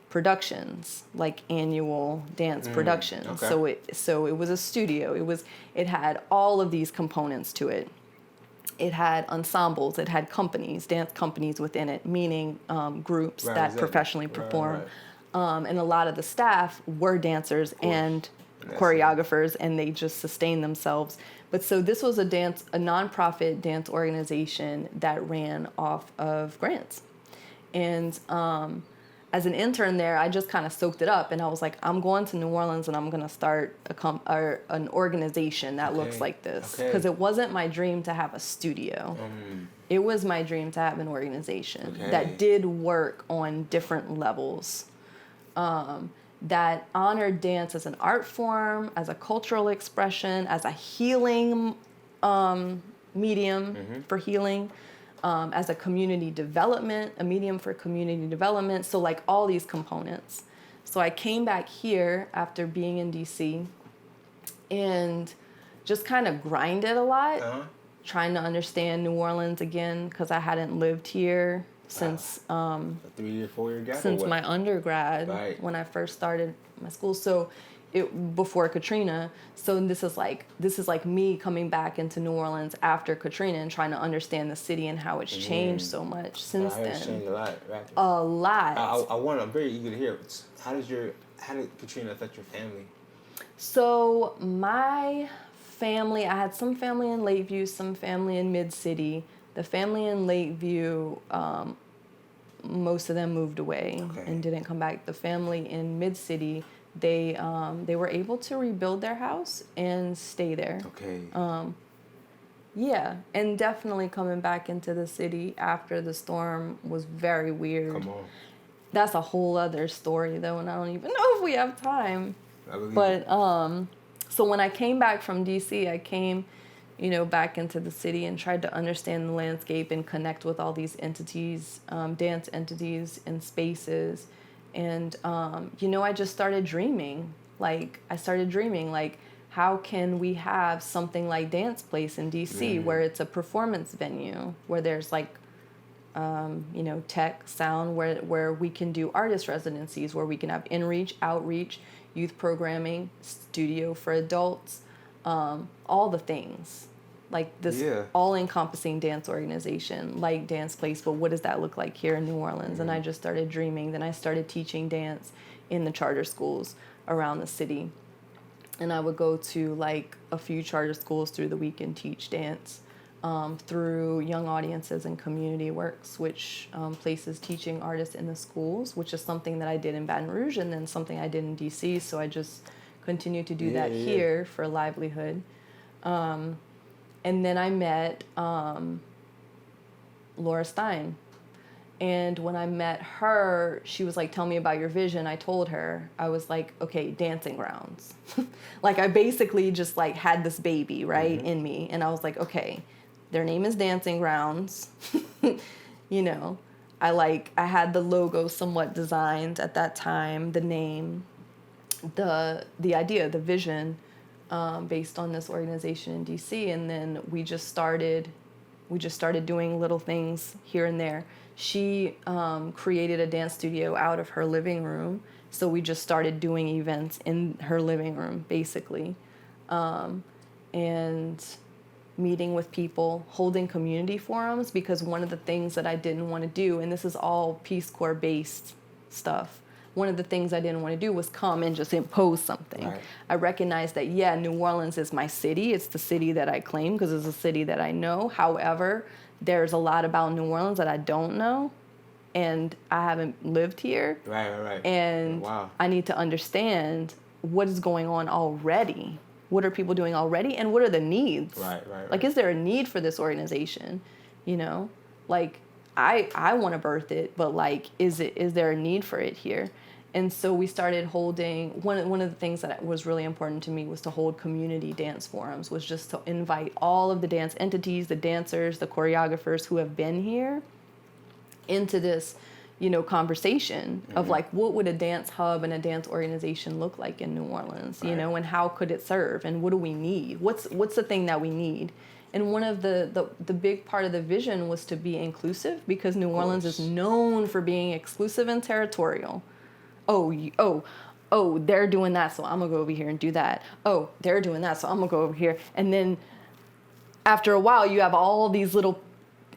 productions, like annual dance productions. Okay. So it was a studio. It had all of these components to it. It had ensembles. It had companies, dance companies within it, meaning groups that professionally perform. And a lot of the staff were dancers and choreographers, and they just sustained themselves. But so this was a nonprofit dance organization that ran off of grants. And as an intern there, I just kind of soaked it up, and I was like, I'm going to New Orleans and I'm going to start an organization that looks like this. Because it wasn't my dream to have a studio. It was my dream to have an organization that did work on different levels. That honored dance as an art form, as a cultural expression, as a healing medium for healing, as a community development, a medium for community development. So like all these components. So I came back here after being in DC and just kind of grinded a lot, trying to understand New Orleans again because I hadn't lived here since a 3 or 4 year gap since my undergrad when I first started my school. So before Katrina. So this is like me coming back into New Orleans after Katrina and trying to understand the city and how it's changed so much since then. It's changed a lot, right? A lot. I'm very eager to hear. How did Katrina affect your family? So my family, I had some family in Lakeview, some family in Mid-City. The family in Lakeview, most of them moved away and didn't come back. The family in Mid-City, they were able to rebuild their house and stay there. Okay. Yeah, and definitely coming back into the city after the storm was very weird. Come on. That's a whole other story though, and I don't even know if we have time. But so when I came back from DC, I came, back into the city and tried to understand the landscape and connect with all these entities, dance entities and spaces. And, I just started dreaming. How can we have something like Dance Place in DC where it's a performance venue, where there's tech, sound, where we can do artist residencies, where we can have in-reach, outreach, youth programming, studio for adults, all the things. Like this all-encompassing dance organization, like Dance Place, but what does that look like here in New Orleans? And I just started dreaming. Then I started teaching dance in the charter schools around the city. And I would go to a few charter schools through the week and teach dance through Young Audiences and Community Works, which places teaching artists in the schools, which is something that I did in Baton Rouge and then something I did in DC. So I just continued to do that here for livelihood. And then I met Laura Stein. And when I met her, she was like, tell me about your vision. I told her, I was like, okay, DancingGrounds. I basically just had this baby, right, in me. And I was like, okay, their name is DancingGrounds. I had the logo somewhat designed at that time, the name, the idea, the vision, based on this organization in DC. And then we just started doing little things here and there. She created a dance studio out of her living room. So we just started doing events in her living room, basically. And meeting with people, holding community forums, because one of the things that I didn't want to do, and this is all Peace Corps based stuff, one of the things I didn't want to do was come and just impose something. Right. I recognized that, New Orleans is my city. It's the city that I claim because it's a city that I know. However, there's a lot about New Orleans that I don't know, and I haven't lived here. Right. And I need to understand what is going on already. What are people doing already, and what are the needs? Right. Is there a need for this organization? I want to birth it, but is there a need for it here? And so we started holding, one of the things that was really important to me was to hold community dance forums, was just to invite all of the dance entities, the dancers, the choreographers who have been here into this, conversation of what would a dance hub and a dance organization look like in New Orleans, and how could it serve, and what do we need? What's the thing that we need? And one of the big part of the vision was to be inclusive, because New Orleans is known for being exclusive and territorial. Oh, they're doing that, so I'm going to go over here and do that. Oh, they're doing that, so I'm going to go over here. And then after a while, you have all these little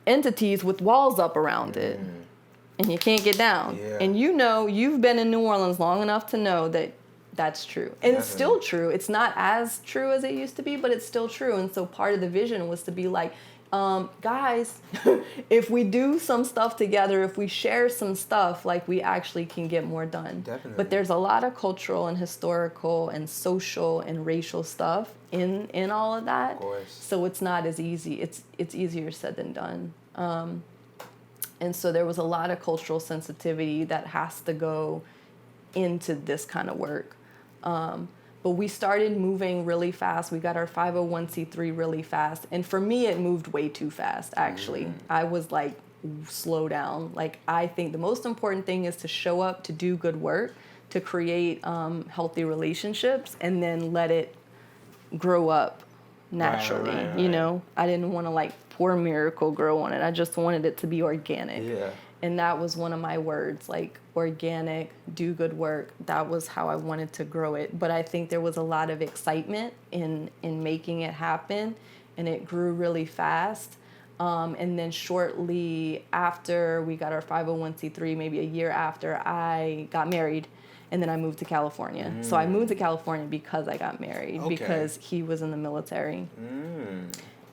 entities with walls up around it, and you can't get down. Yeah. And you've been in New Orleans long enough to know that that's true. And It's still true. It's not as true as it used to be, but it's still true. And so part of the vision was to be guys, if we do some stuff together, if we share some stuff, we actually can get more done. Definitely. But there's a lot of cultural and historical and social and racial stuff in all of that. Of course. So it's not as easy. It's easier said than done. And so there was a lot of cultural sensitivity that has to go into this kind of work. But we started moving really fast. We got our 501c3 really fast. And for me, it moved way too fast, actually. I was slow down. I think the most important thing is to show up, to do good work, to create healthy relationships, and then let it grow up naturally. Right. I didn't want to pour Miracle Grow on it. I just wanted it to be organic. Yeah. And that was one of my words, like organic, do good work. That was how I wanted to grow it. But I think there was a lot of excitement in making it happen, and it grew really fast. And then shortly after we got our 501c3, maybe a year after, I got married. And then I moved to California. So I moved to California because I got married, because he was in the military.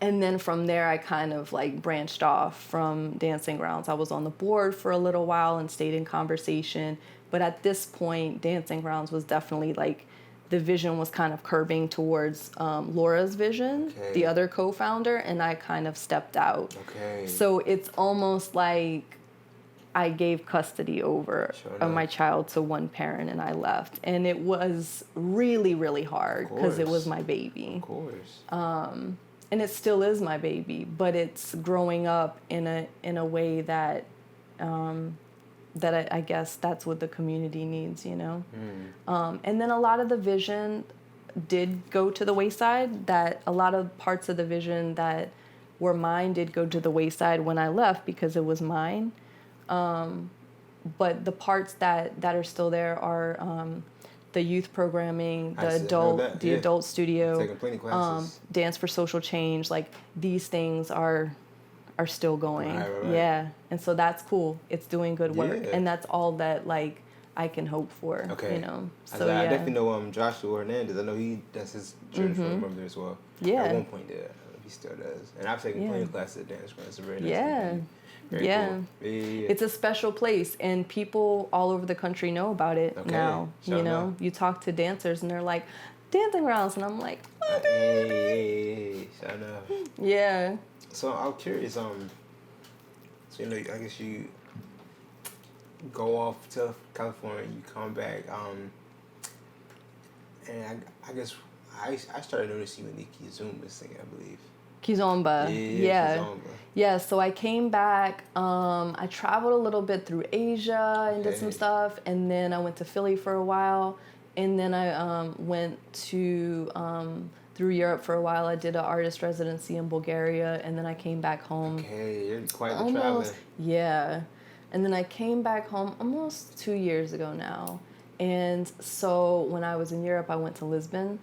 And then from there, I kind of like branched off from DancingGrounds. I was on the board for a little while and stayed in conversation. But at this point, DancingGrounds was definitely like, the vision was kind of curving towards Laura's vision, the other co-founder, and I kind of stepped out. So it's almost like I gave custody over of my child to one parent and I left. And it was really, really hard because it was my baby. Of course. And it still is my baby, but it's growing up in a way that I guess that's what the community needs, you know? And then a lot of the vision did go to the wayside, that a lot of parts of the vision that were mine did go to the wayside when I left because it was mine. But the parts that are still there are the youth programming, the adult studio, taking plenty classes. Dance for Social Change. Like, these things are still going. Right. Yeah. And so that's cool. It's doing good work. And that's all that like I can hope for. You know. So I definitely know Joshua Hernandez. I know he does his church program there as well. Yeah. At one point there. He still does. And I've taken plenty of classes at DancingGrounds. It's a very nice community. Very cool. It's a special place, and people all over the country know about it now. You know, you talk to dancers, and they're like, DancingGrounds, and I'm like, shout out. Yeah. So I'm curious. So you know, I guess you go off to California, you come back, and I guess I started noticing you in the Kizomba singing, I believe. Kizomba. Kizomba. Yeah, so I came back, I traveled a little bit through Asia and did some stuff, and then I went to Philly for a while, and then I went to, through Europe for a while. I did an artist residency in Bulgaria, and then I came back home. Okay, you're quite the traveler. Yeah, and then I came back home almost 2 years ago now. And so when I was in Europe, I went to Lisbon.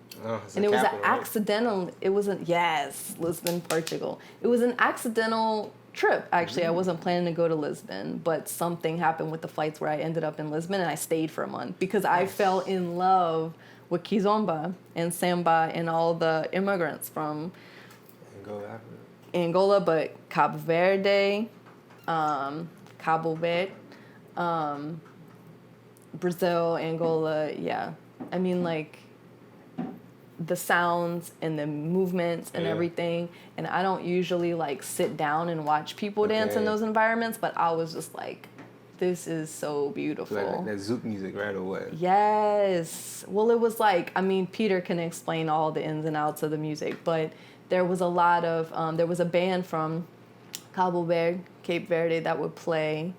And it was an accidental, Lisbon, Portugal. It was an accidental trip, actually. I wasn't planning to go to Lisbon, but something happened with the flights where I ended up in Lisbon, and I stayed for a month because I fell in love with Kizomba and Samba and all the immigrants from Angola, but Cabo Verde, Brazil, Angola, I mean, like, the sounds and the movements and everything. And I don't usually, like, sit down and watch people dance in those environments, but I was just like, this is so beautiful. Like that zouk music, right, or what? Yes. Well, it was like, I mean, Peter can explain all the ins and outs of the music, but there was a lot of, there was a band from Cape Verde, that would play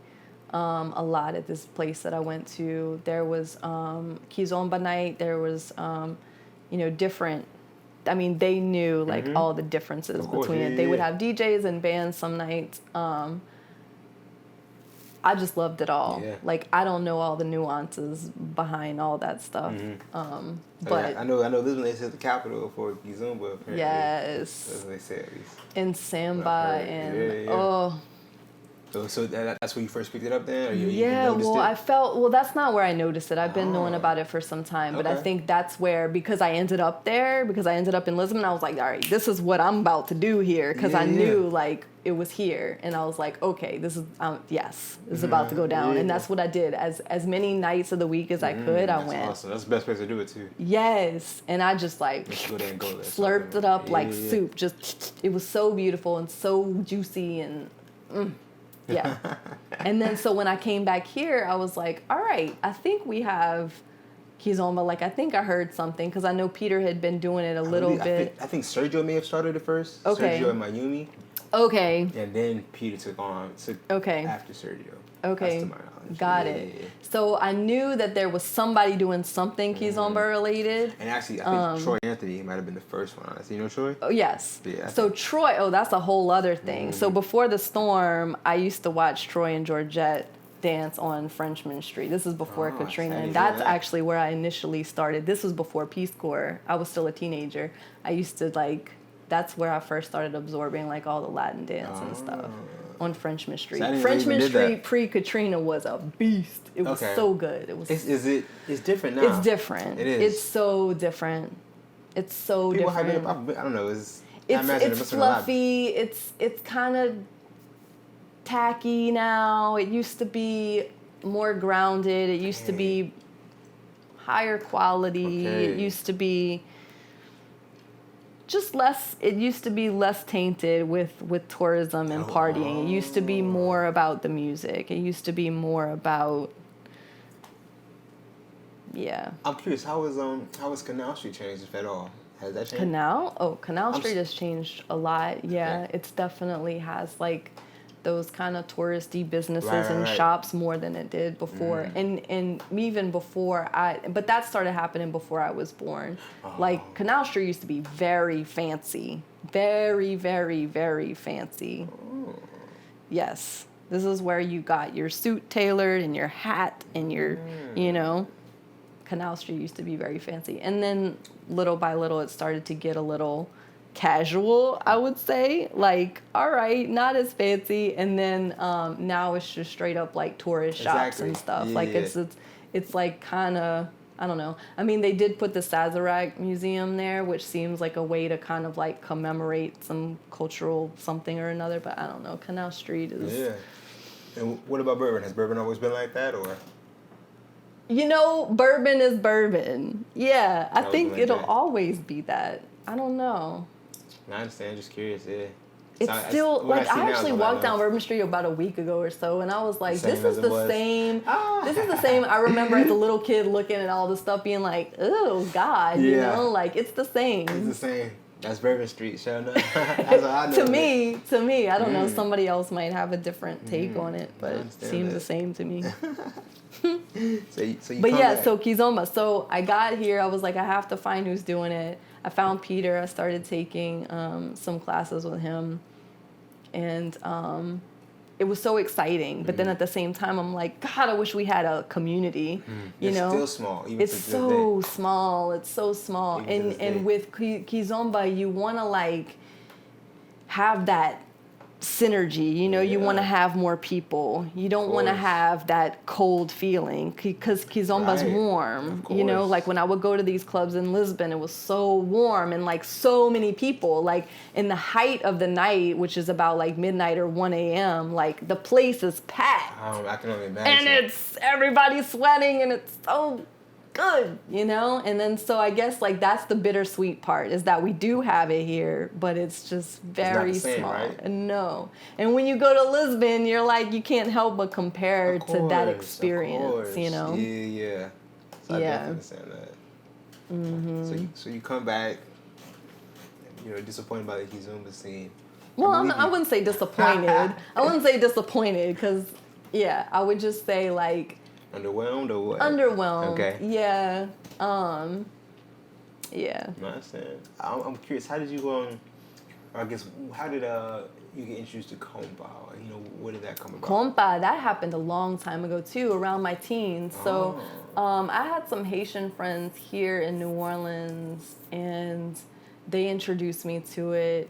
a lot at this place that I went to. There was Kizomba night. There was, different. I mean, they knew like all the differences between it. They would have DJs and bands some nights. I just loved it all. Like, I don't know all the nuances behind all that stuff. But I know this one is the capital for Kizomba. Apparently. Yes. That's what they say at least. And Samba and So that's where you first picked it up then? Or you that's not where I noticed it. I've been knowing about it for some time, but I think that's where, because I ended up in Lisbon, I was like, all right, this is what I'm about to do here, because I knew, like, it was here, and I was like, okay, this is, this is about to go down, and that's what I did. As many nights of the week as I could, I went. Awesome. That's the best place to do it, too. Yes, and I just, like, slurped it up like soup. Just, it was so beautiful and so juicy, and yeah. And then so when I came back here, I was like, all right, I think we have Kizomba. Like, I think I heard something, because I know Peter had been doing it a little bit. I think Sergio may have started it first. Okay. Sergio and Mayumi. Okay. And then Peter took after Sergio. Okay. That's to my knowledge. Got it. So I knew that there was somebody doing something Kizomba related. And actually, I think Troy Anthony might have been the first one. You know Troy? Oh, yes. Yeah. So Troy, that's a whole other thing. So before the storm, I used to watch Troy and Georgette dance on Frenchman Street. This is before Katrina, and that's actually where I initially started. This was before Peace Corps. I was still a teenager. I used to that's where I first started absorbing like all the Latin dance and stuff on Frenchman Street. So Frenchman Street pre-Katrina was a beast. It was so good. It was. It's different now. It's different. It is. It's so different. It's so People different. I don't know. It's fluffy. It's kind of tacky now. It used to be more grounded. It used to be higher quality. It used to be just less. It used to be less tainted with tourism and partying. It used to be more about the music. It used to be more about I'm curious. How was Canal Street changed, if at all? Has that changed? Canal Street has changed a lot. Yeah, it's definitely has like those kind of touristy businesses and shops more than it did before. And even before but that started happening before I was born. Like Canal Street used to be very fancy. Very, very, very fancy. Yes. This is where you got your suit tailored and your hat and your, Canal Street used to be very fancy. And then little by little, it started to get a little casual, I would say. Like, all right, not as fancy. And then now it's just straight up like tourist shops and stuff. Yeah. Like it's like kind of, I don't know. I mean, they did put the Sazerac Museum there, which seems like a way to kind of like commemorate some cultural something or another. But I don't know. Canal Street is. Yeah. And what about Bourbon? Has Bourbon always been like that, or? Bourbon is bourbon. Yeah, I think it'll always be that. I don't know. I understand. Just curious. Yeah. It's still like I actually walked down Bourbon Street about a week ago or so, and I was like, "This is the same. This is the same." I remember as a little kid looking at all the stuff, being like, "Oh God," like it's the same. It's the same. That's Bourbon Street, showing up. That's what I know. To me, I don't know. Somebody else might have a different take on it, but it seems the same to me. So you so Kizomba. So I got here. I was like, I have to find who's doing it. I found Peter. I started taking some classes with him, and it was so exciting. But then at the same time, I'm like, God, I wish we had a community. It's still small. It's so small. It's so small. And with Kizomba, you want to like have that synergy, you want to have more people. You don't want to have that cold feeling because Kizomba's warm. Like when I would go to these clubs in Lisbon, it was so warm and like so many people. Like in the height of the night, which is about like midnight or 1 a.m., like the place is packed. I can only imagine. And it's everybody's sweating and it's so good, and then so I guess like that's the bittersweet part is that we do have it here, but it's just very small. Right? No, and when you go to Lisbon, you're like you can't help but compare to that experience, Yeah. So I definitely understand that. So you come back, disappointed by the Kizomba scene. Well, I wouldn't say disappointed. I wouldn't say disappointed because I would just say like. Underwhelmed or what? Underwhelmed. Okay. Yeah. I understand. I'm curious. How did you I guess how did you get introduced to Kompa? Where did that come about? Kompa, that happened a long time ago too, around my teens. So, I had some Haitian friends here in New Orleans, and they introduced me to it.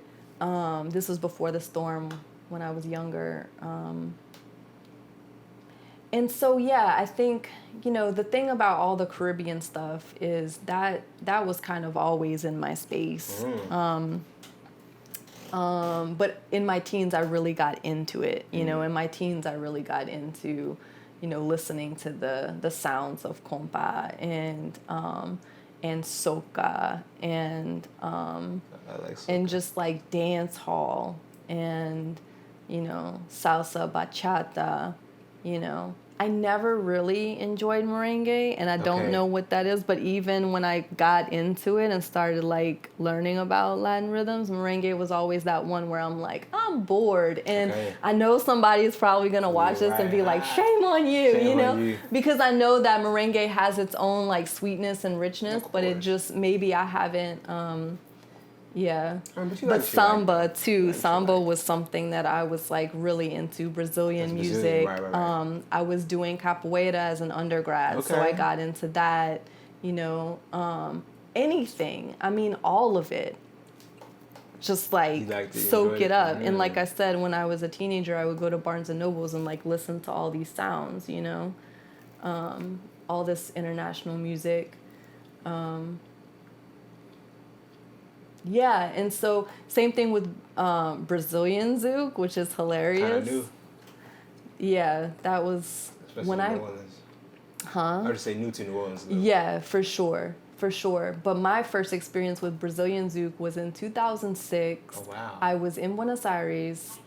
This was before the storm when I was younger. And so, I think, the thing about all the Caribbean stuff is that was kind of always in my space. But in my teens, I really got into it. In my teens, I really got into, listening to the sounds of Kompa and soca and I like soca. And just like dance hall and, salsa, bachata. I never really enjoyed merengue, and I don't Okay. know what that is, but even when I got into it and started like learning about Latin rhythms, merengue was always that one where I'm like, I'm bored. And Okay. I know somebody is probably gonna watch this and be like, shame on you, Shame you know? on you. Because I know that merengue has its own like sweetness and richness, Of but it course. just, maybe I haven't, yeah. But you But like samba like, too. like Samba like. was something that I was like really into. Brazilian That's music. Brazilian, right. I was doing capoeira as an undergrad, so Okay. I got into that. You know, anything. I mean, all of it. Just like liked it, you soak enjoyed it it. up. And like Mm. I said, when I was a teenager, I would go to Barnes and Nobles and like listen to all these sounds. You know, all this international music. Yeah, and so same thing with Brazilian zouk, which is hilarious. Kind of new, Yeah, that was especially when in New Orleans. I would say new to New Orleans. Though. Yeah, for sure. But my first experience with Brazilian zouk was in 2006. Oh wow. I was in Buenos Aires.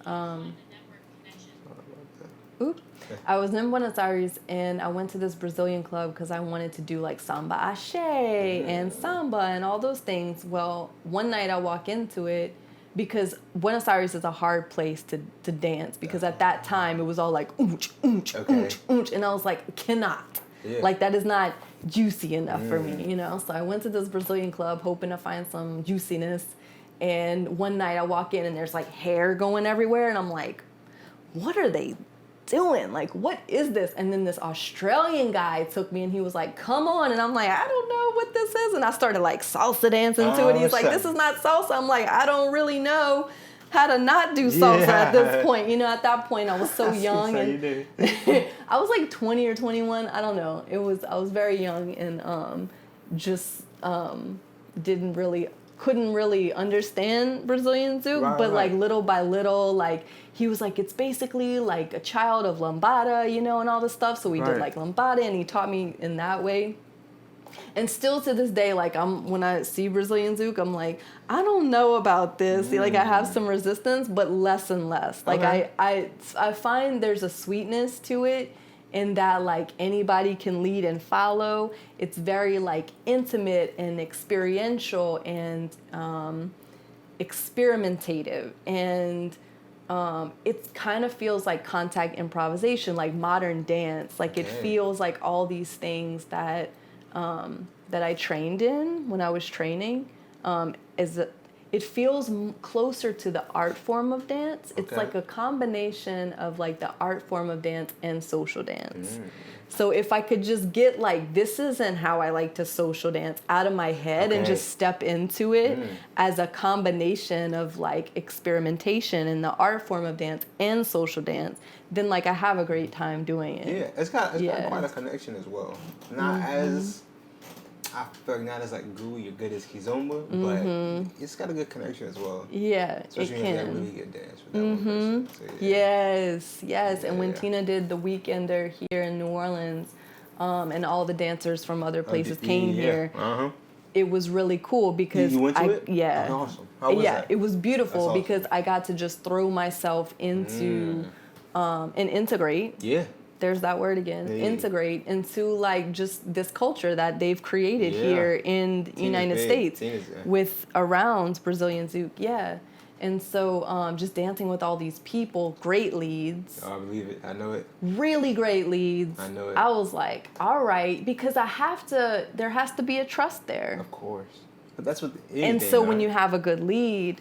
I was in Buenos Aires and I went to this Brazilian club because I wanted to do like samba ashe and samba and all those things. Well, one night I walk into it because Buenos Aires is a hard place to dance because at that time it was all like oonch, oonch, Okay. oonch, oonch. And I was like, cannot. Yeah. Like that is not juicy enough for me, you know? So I went to this Brazilian club hoping to find some juiciness. And one night I walk in and there's like hair going everywhere and I'm like, what are they doing? Like, what is this? And then this Australian guy took me and he was like, come on. And I'm like, I don't know what this is. And I started like salsa dancing to it. He's like, this is not salsa. I'm like, I don't really know how to not do salsa at this point. You know, at that point I was so young and I was like 20 or 21. I don't know. I was very young and just couldn't really understand Brazilian zouk, but like little by little, like he was like, it's basically like a child of lambada, you know, and all this stuff. So we did like lambada and he taught me in that way. And still to this day, like when I see Brazilian zouk, I'm like, I don't know about this. Like I have some resistance, but less and less. Like I find there's a sweetness to it in that like anybody can lead and follow. It's very like intimate and experiential and experimentative and it kind of feels like contact improvisation, like modern dance. Like it feels like all these things that I trained in when I was training. It feels closer to the art form of dance. It's like a combination of like the art form of dance and social dance. So if I could just get like, this isn't how I like to social dance out of my head and just step into it as a combination of like experimentation in the art form of dance and social dance, then like I have a great time doing it. Yeah, it's got quite a connection as well. Not as, I feel like not as like gooey or good as Kizomba, but it's got a good connection as well. Yeah, especially it when you can. have really good dance with that one person. So, Yes. Yeah, And when Tina did the Weekender here in New Orleans, and all the dancers from other places came here, it was really cool because you went to it? Yeah. Oh, awesome. How was that? It was beautiful That's because I got to just throw myself into and integrate. Yeah. There's that word again. Integrate into like just this culture that they've created here in the United States with around Brazilian zouk. Yeah. And so just dancing with all these people, great leads. Oh, I believe it. I know it. Really great leads. I know it. I was like, all right, because there has to be a trust there. Of course. But that's what anything, and so right? when you have a good lead,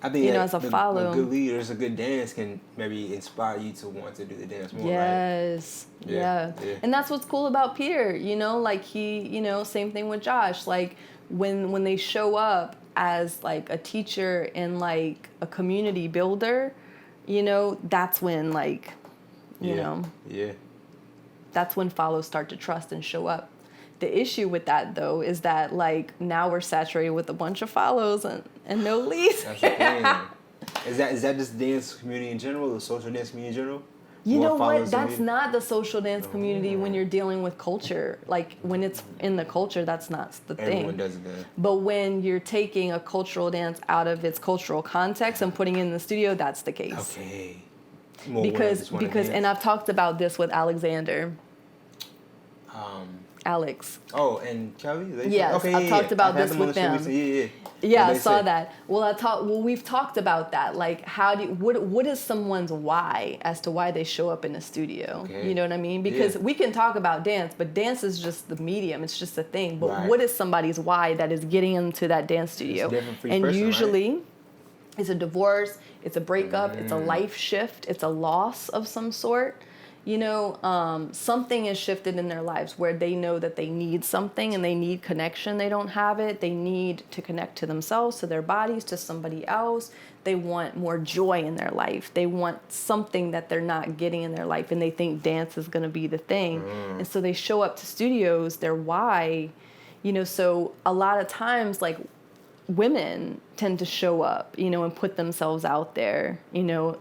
I think as a follow. A good leader, a good dance can maybe inspire you to want to do the dance more, yes. right? Yeah. And that's what's cool about Pierre, like he, same thing with Josh. Like when they show up as like a teacher and like a community builder, that's when like, that's when follows start to trust and show up. The issue with that though is that like now we're saturated with a bunch of follows and no leads. That's the thing. Is that just dance community in general, the social dance community in general? You know what? That's not the social dance community when you're dealing with culture. Like when it's in the culture, that's not the thing. Everyone does it then. But when you're taking a cultural dance out of its cultural context and putting it in the studio, that's the case. Okay. More women just wanna dance. And I've talked about this with Alexander. Alex. Oh, and Kelly? Yes, okay, I've talked about this with them. Yeah, I saw that. Well, we've talked about that. Like, what is someone's why as to why they show up in a studio? Okay. You know what I mean? Because we can talk about dance, but dance is just the medium. It's just a thing. But what is somebody's why that is getting into that dance studio? It's different for each and person, usually, right? it's a divorce, it's a breakup, it's a life shift, it's a loss of some sort. You know, something is shifted in their lives where they know that they need something and they need connection. They don't have it. They need to connect to themselves, to their bodies, to somebody else. They want more joy in their life. They want something that they're not getting in their life, and they think dance is going to be the thing. And so they show up to studios, their why, you know, so a lot of times, like, women tend to show up, you know, and put themselves out there, you know,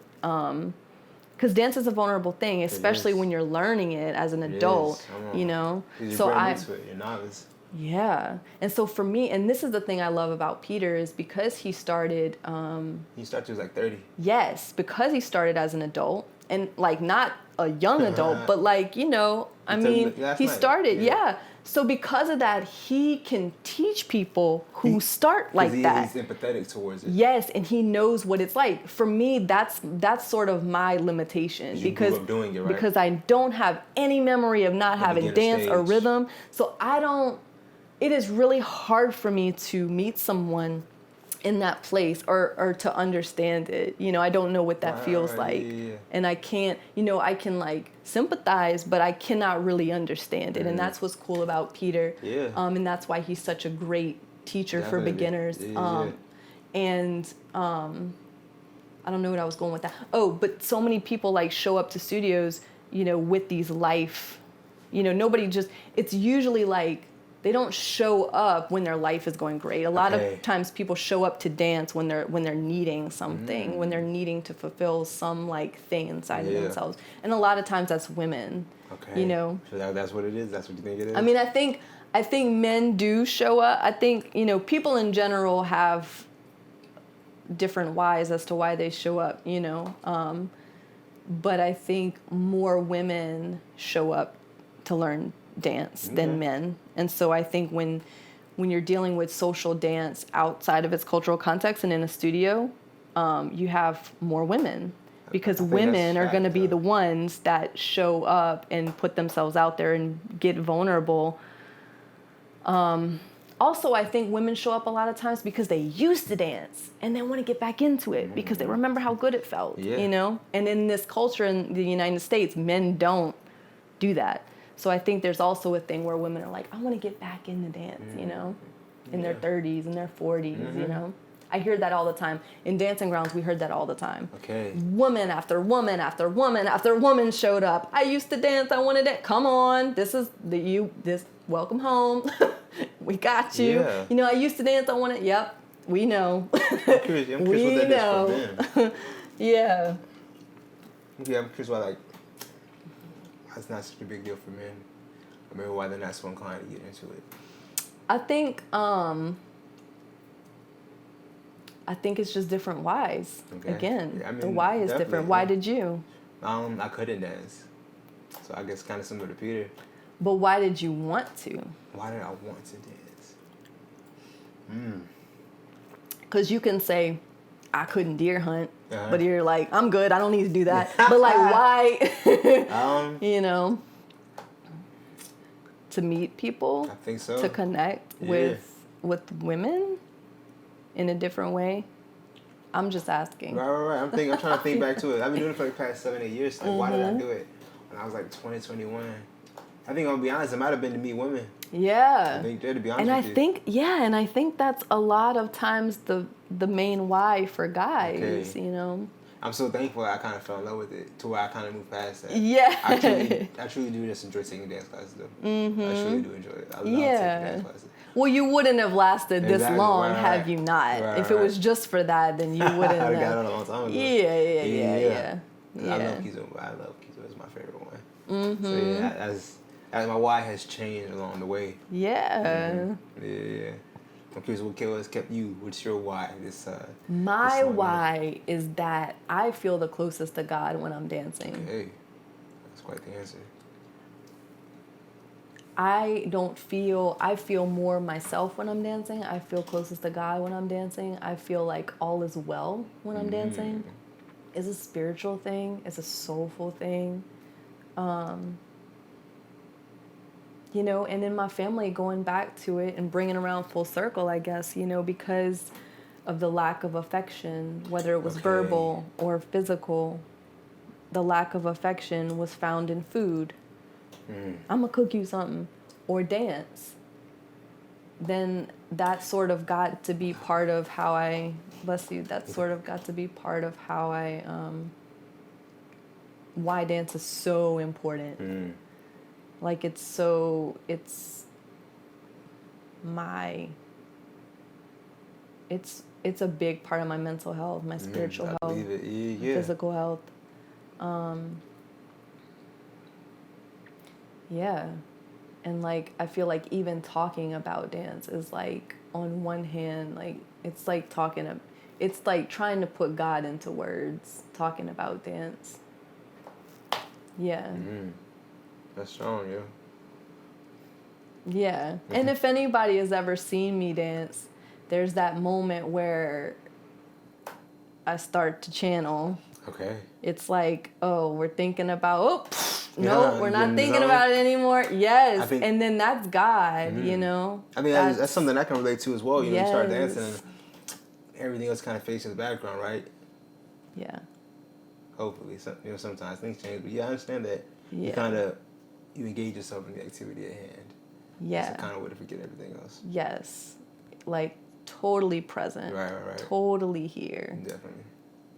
because dance is a vulnerable thing, especially when you're learning it as an adult, you know. So you're novice. Yeah, and so for me, and this is the thing I love about Peter, is because he started. He started was like 30. Yes, because he started as an adult, and like not a young adult, but like, you know, I mean, he started, So because of that, he can teach people who start like that. He's empathetic towards it. Yes, and he knows what it's like. For me, that's sort of my limitation, because grew up doing it, right? Because I don't have any memory of not having dance or rhythm. So it is really hard for me to meet someone in that place or to understand it. You know, I don't know what that feels like. And I can't, you know, I can like sympathize, but I cannot really understand it. And that's what's cool about Peter. And that's why he's such a great teacher for beginners. And I don't know what I was going with that. Oh, but so many people like show up to studios, you know, with these life, you know, it's usually like, they don't show up when their life is going great. A lot of times people show up to dance when they're needing something, when they're needing to fulfill some like thing inside of themselves. And a lot of times that's women. You know. So that's what it is. That's what you think it is. I mean, I think men do show up. I think, you know, people in general have different whys as to why they show up, you know. But I think more women show up to learn dance than men. And so I think when you're dealing with social dance outside of its cultural context and in a studio, you have more women, because women are going to be the ones that show up and put themselves out there and get vulnerable. Also, I think women show up a lot of times because they used to dance and they want to get back into it because they remember how good it felt, you know? And in this culture in the United States, men don't do that. So I think there's also a thing where women are like, I want to get back into dance, you know, in their 30s and their 40s, you know. I hear that all the time. In DancingGrounds, we heard that all the time. Woman after woman after woman after woman showed up. I used to dance. I wanted it. Come on. This welcome home. We got you. You know, I used to dance. I wanted, yep, we know. I'm curious what that is for men. Yeah, I'm curious why, like, it's not such a big deal for men. I mean, why they're not so inclined to get into it. I think it's just different whys. Again, I mean, the why is different. Why did you? I couldn't dance, so I guess kind of similar to Peter. But why did you want to? Why did I want to dance? Because you can say, I couldn't deer hunt, but you're like, I'm good. I don't need to do that. But like, why? You know, to meet people. I think so. To connect with women in a different way. I'm just asking. Right. I'm trying to think back to it. I've been doing it for the past 7-8 years. Like, why did I do it when I was like 20, 21? I think I'll be honest. It might have been to meet women. Yeah. I think to be honest and with you. And I think that's a lot of times the main why for guys, you know. I'm so thankful I kind of fell in love with it to where I kind of moved past that. Yeah. I truly do just enjoy taking dance classes though. I truly do enjoy it. I love taking dance classes. Well, you wouldn't have lasted this long had you not. If it was just for that, then you wouldn't have. I got it a long time ago. Yeah. I love Kizomba. It's my favorite one. So yeah, as my why has changed along the way. Yeah. Yeah. I'm curious what has kept you. What's your why? My why is that I feel the closest to God when I'm dancing. Okay, that's quite the answer. I feel more myself when I'm dancing. I feel closest to God when I'm dancing. I feel like all is well when I'm dancing. It's a spiritual thing. It's a soulful thing. You know, and in my family, going back to it and bringing around full circle, I guess, you know, because of the lack of affection, whether it was verbal or physical, the lack of affection was found in food. I'm gonna cook you something, or dance. Then that sort of got to be part of how I, bless you, that sort of got to be part of how I, why dance is so important. Like it's a big part of my mental health, my spiritual health, physical health. Yeah. And like, I feel like even talking about dance is like, on one hand, like, it's like it's like trying to put God into words, talking about dance. Yeah. That's strong, yo. Yeah. And if anybody has ever seen me dance, there's that moment where I start to channel. Okay. It's like, oh, we're thinking about, no, we're not thinking about it anymore. Yes. And then that's God, you know? I think that's something I can relate to as well. You know, you start dancing and everything else kind of fades in the background, right? Yeah. Hopefully. You know, sometimes things change. But yeah, I understand that. Yeah. You engage yourself in the activity at hand. Yeah. It's a kind of way to forget everything else. Yes. Like, totally present. Right. Totally here. Definitely.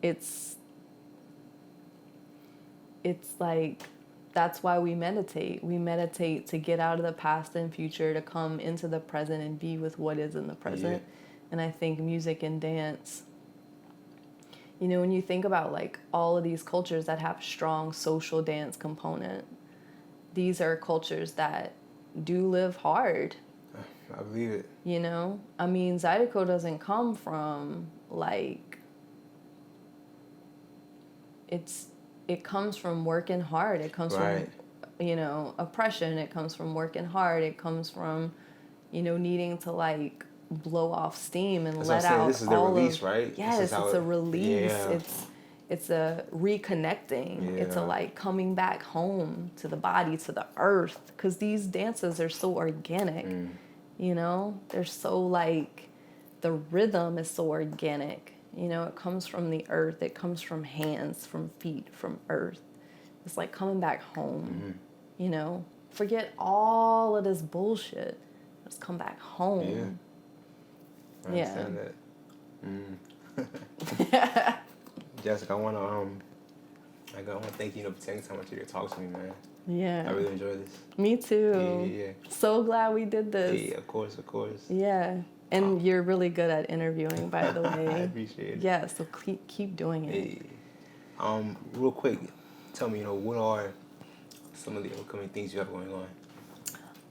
It's like, that's why we meditate. We meditate to get out of the past and future, to come into the present and be with what is in the present. And I think music and dance, you know, when you think about like all of these cultures that have strong social dance component, these are cultures that do live hard. I believe it. You know? I mean, Zydeco doesn't come from like, it comes from working hard. It comes from, you know, oppression. It comes from working hard. It comes from, you know, needing to like blow off steam and let out. This is the release, right? Yes, it's a release. It's a reconnecting. It's a like coming back home to the body, to the earth. Because these dances are so organic. You know, they're so like, the rhythm is so organic. You know, it comes from the earth. It comes from hands, from feet, from earth. It's like coming back home. You know, forget all of this bullshit. Just come back home. I understand that. Jessica, I want to thank you for taking time out here to talk to me, man. Yeah. I really enjoyed this. Me too. Yeah. So glad we did this. Yeah, of course. Yeah. And you're really good at interviewing, by the way. I appreciate it. Yeah, so keep doing it. Hey. Real quick, tell me, you know, what are some of the upcoming things you have going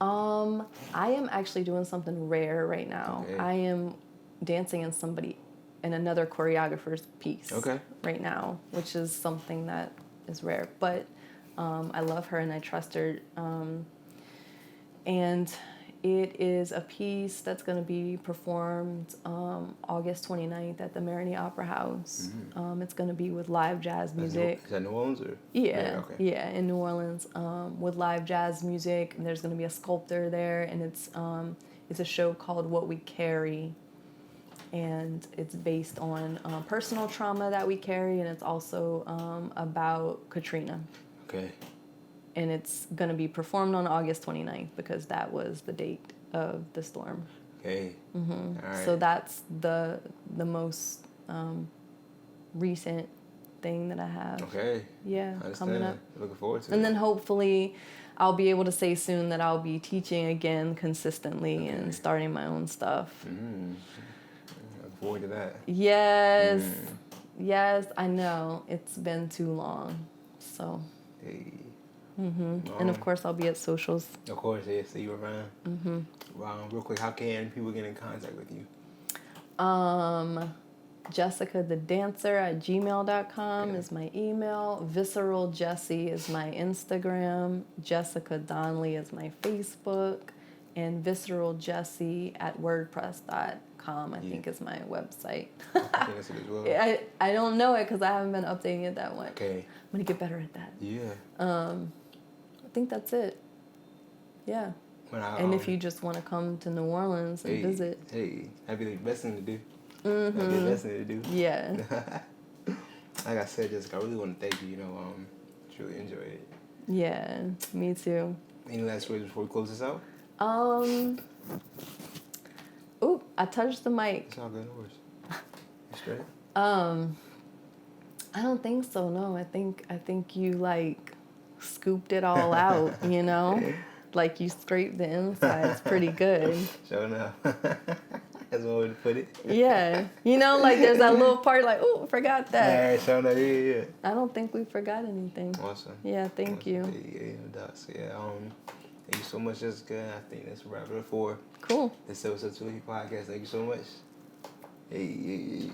on? I am actually doing something rare right now. Okay. I am dancing in another choreographer's piece right now, which is something that is rare. But I love her and I trust her. And it is a piece that's going to be performed August 29th at the Maroney Opera House. It's going to be with live jazz music. Is that New Orleans? Or? Yeah, in New Orleans, with live jazz music. And there's going to be a sculptor there, and it's a show called What We Carry. And it's based on personal trauma that we carry, and it's also about Katrina. Okay. And it's going to be performed on August 29th because that was the date of the storm. Okay. All right. So that's the most recent thing that I have. Okay. Yeah, coming up. Looking forward to it. And then hopefully I'll be able to say soon that I'll be teaching again consistently and starting my own stuff. Look forward to that. Yes. Yes, I know. It's been too long. So. Hey. And of course, I'll be at socials. Of course, yeah. See you around. Real quick, how can people get in contact with you? Jessica the Dancer at gmail.com is my email. Visceral Jessie is my Instagram. Jessica Donley is my Facebook. And Visceral Jessie at wordpress.com, I think is my website. I think that's it as well. I don't know it because I haven't been updating it that much. Okay. I'm going to get better at that. Yeah. I think that's it. Yeah. And if you just want to come to New Orleans and visit. Hey, that'd be the best thing to do. That'd be the best thing to do. Yeah. Like I said, Jessica, I really want to thank you. Truly enjoyed it. Yeah, me too. Any last words before we close this out? Oop, I touched the mic. It's all good, no worries. You straight? I don't think so, no. I think you like scooped it all out, you know? Like you scraped the insides pretty good. Sure enough. That's one way to put it. Yeah. You know, like there's that little part like, oh, I forgot that. Yeah, sure enough, yeah. I don't think we forgot anything. Awesome. Yeah, thank you. Yeah, no doubt. So, yeah, thank you so much, Jessica. I think that's a wrap it for Cool. this episode of the Tulipi Podcast. Thank you so much. Hey.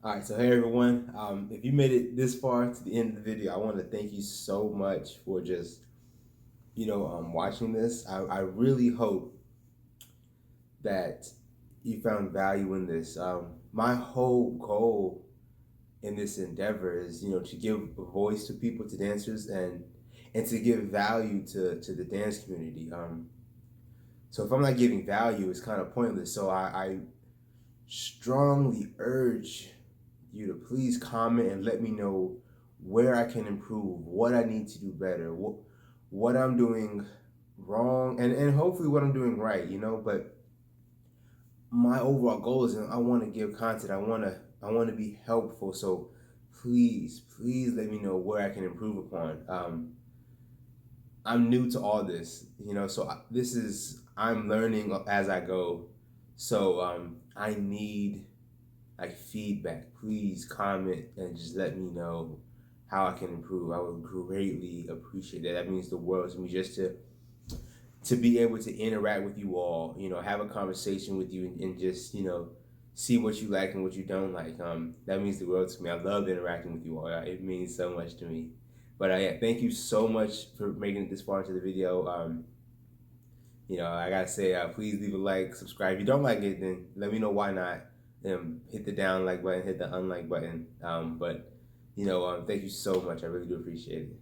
All right, so hey everyone. If you made it this far to the end of the video, I want to thank you so much for just, watching this. I really hope that you found value in this. My whole goal in this endeavor is, to give a voice to people, to dancers, and to give value to the dance community. So if I'm not giving value, it's kind of pointless. So I strongly urge you to please comment and let me know where I can improve, what I need to do better, what I'm doing wrong, and hopefully what I'm doing right, but my overall goal is I want to give content. I want to be helpful. So please let me know where I can improve upon. I'm new to all this, so I'm learning as I go. So I need feedback. Please comment and just let me know how I can improve. I would greatly appreciate that. That means the world to me, just to be able to interact with you all, have a conversation with you and just, see what you like and what you don't like. That means the world to me. I love interacting with you all. It means so much to me. But yeah, thank you so much for making it this far into the video. I gotta say, please leave a like, subscribe. If you don't like it, then let me know why not. Hit the down like button, hit the unlike button. But thank you so much. I really do appreciate it.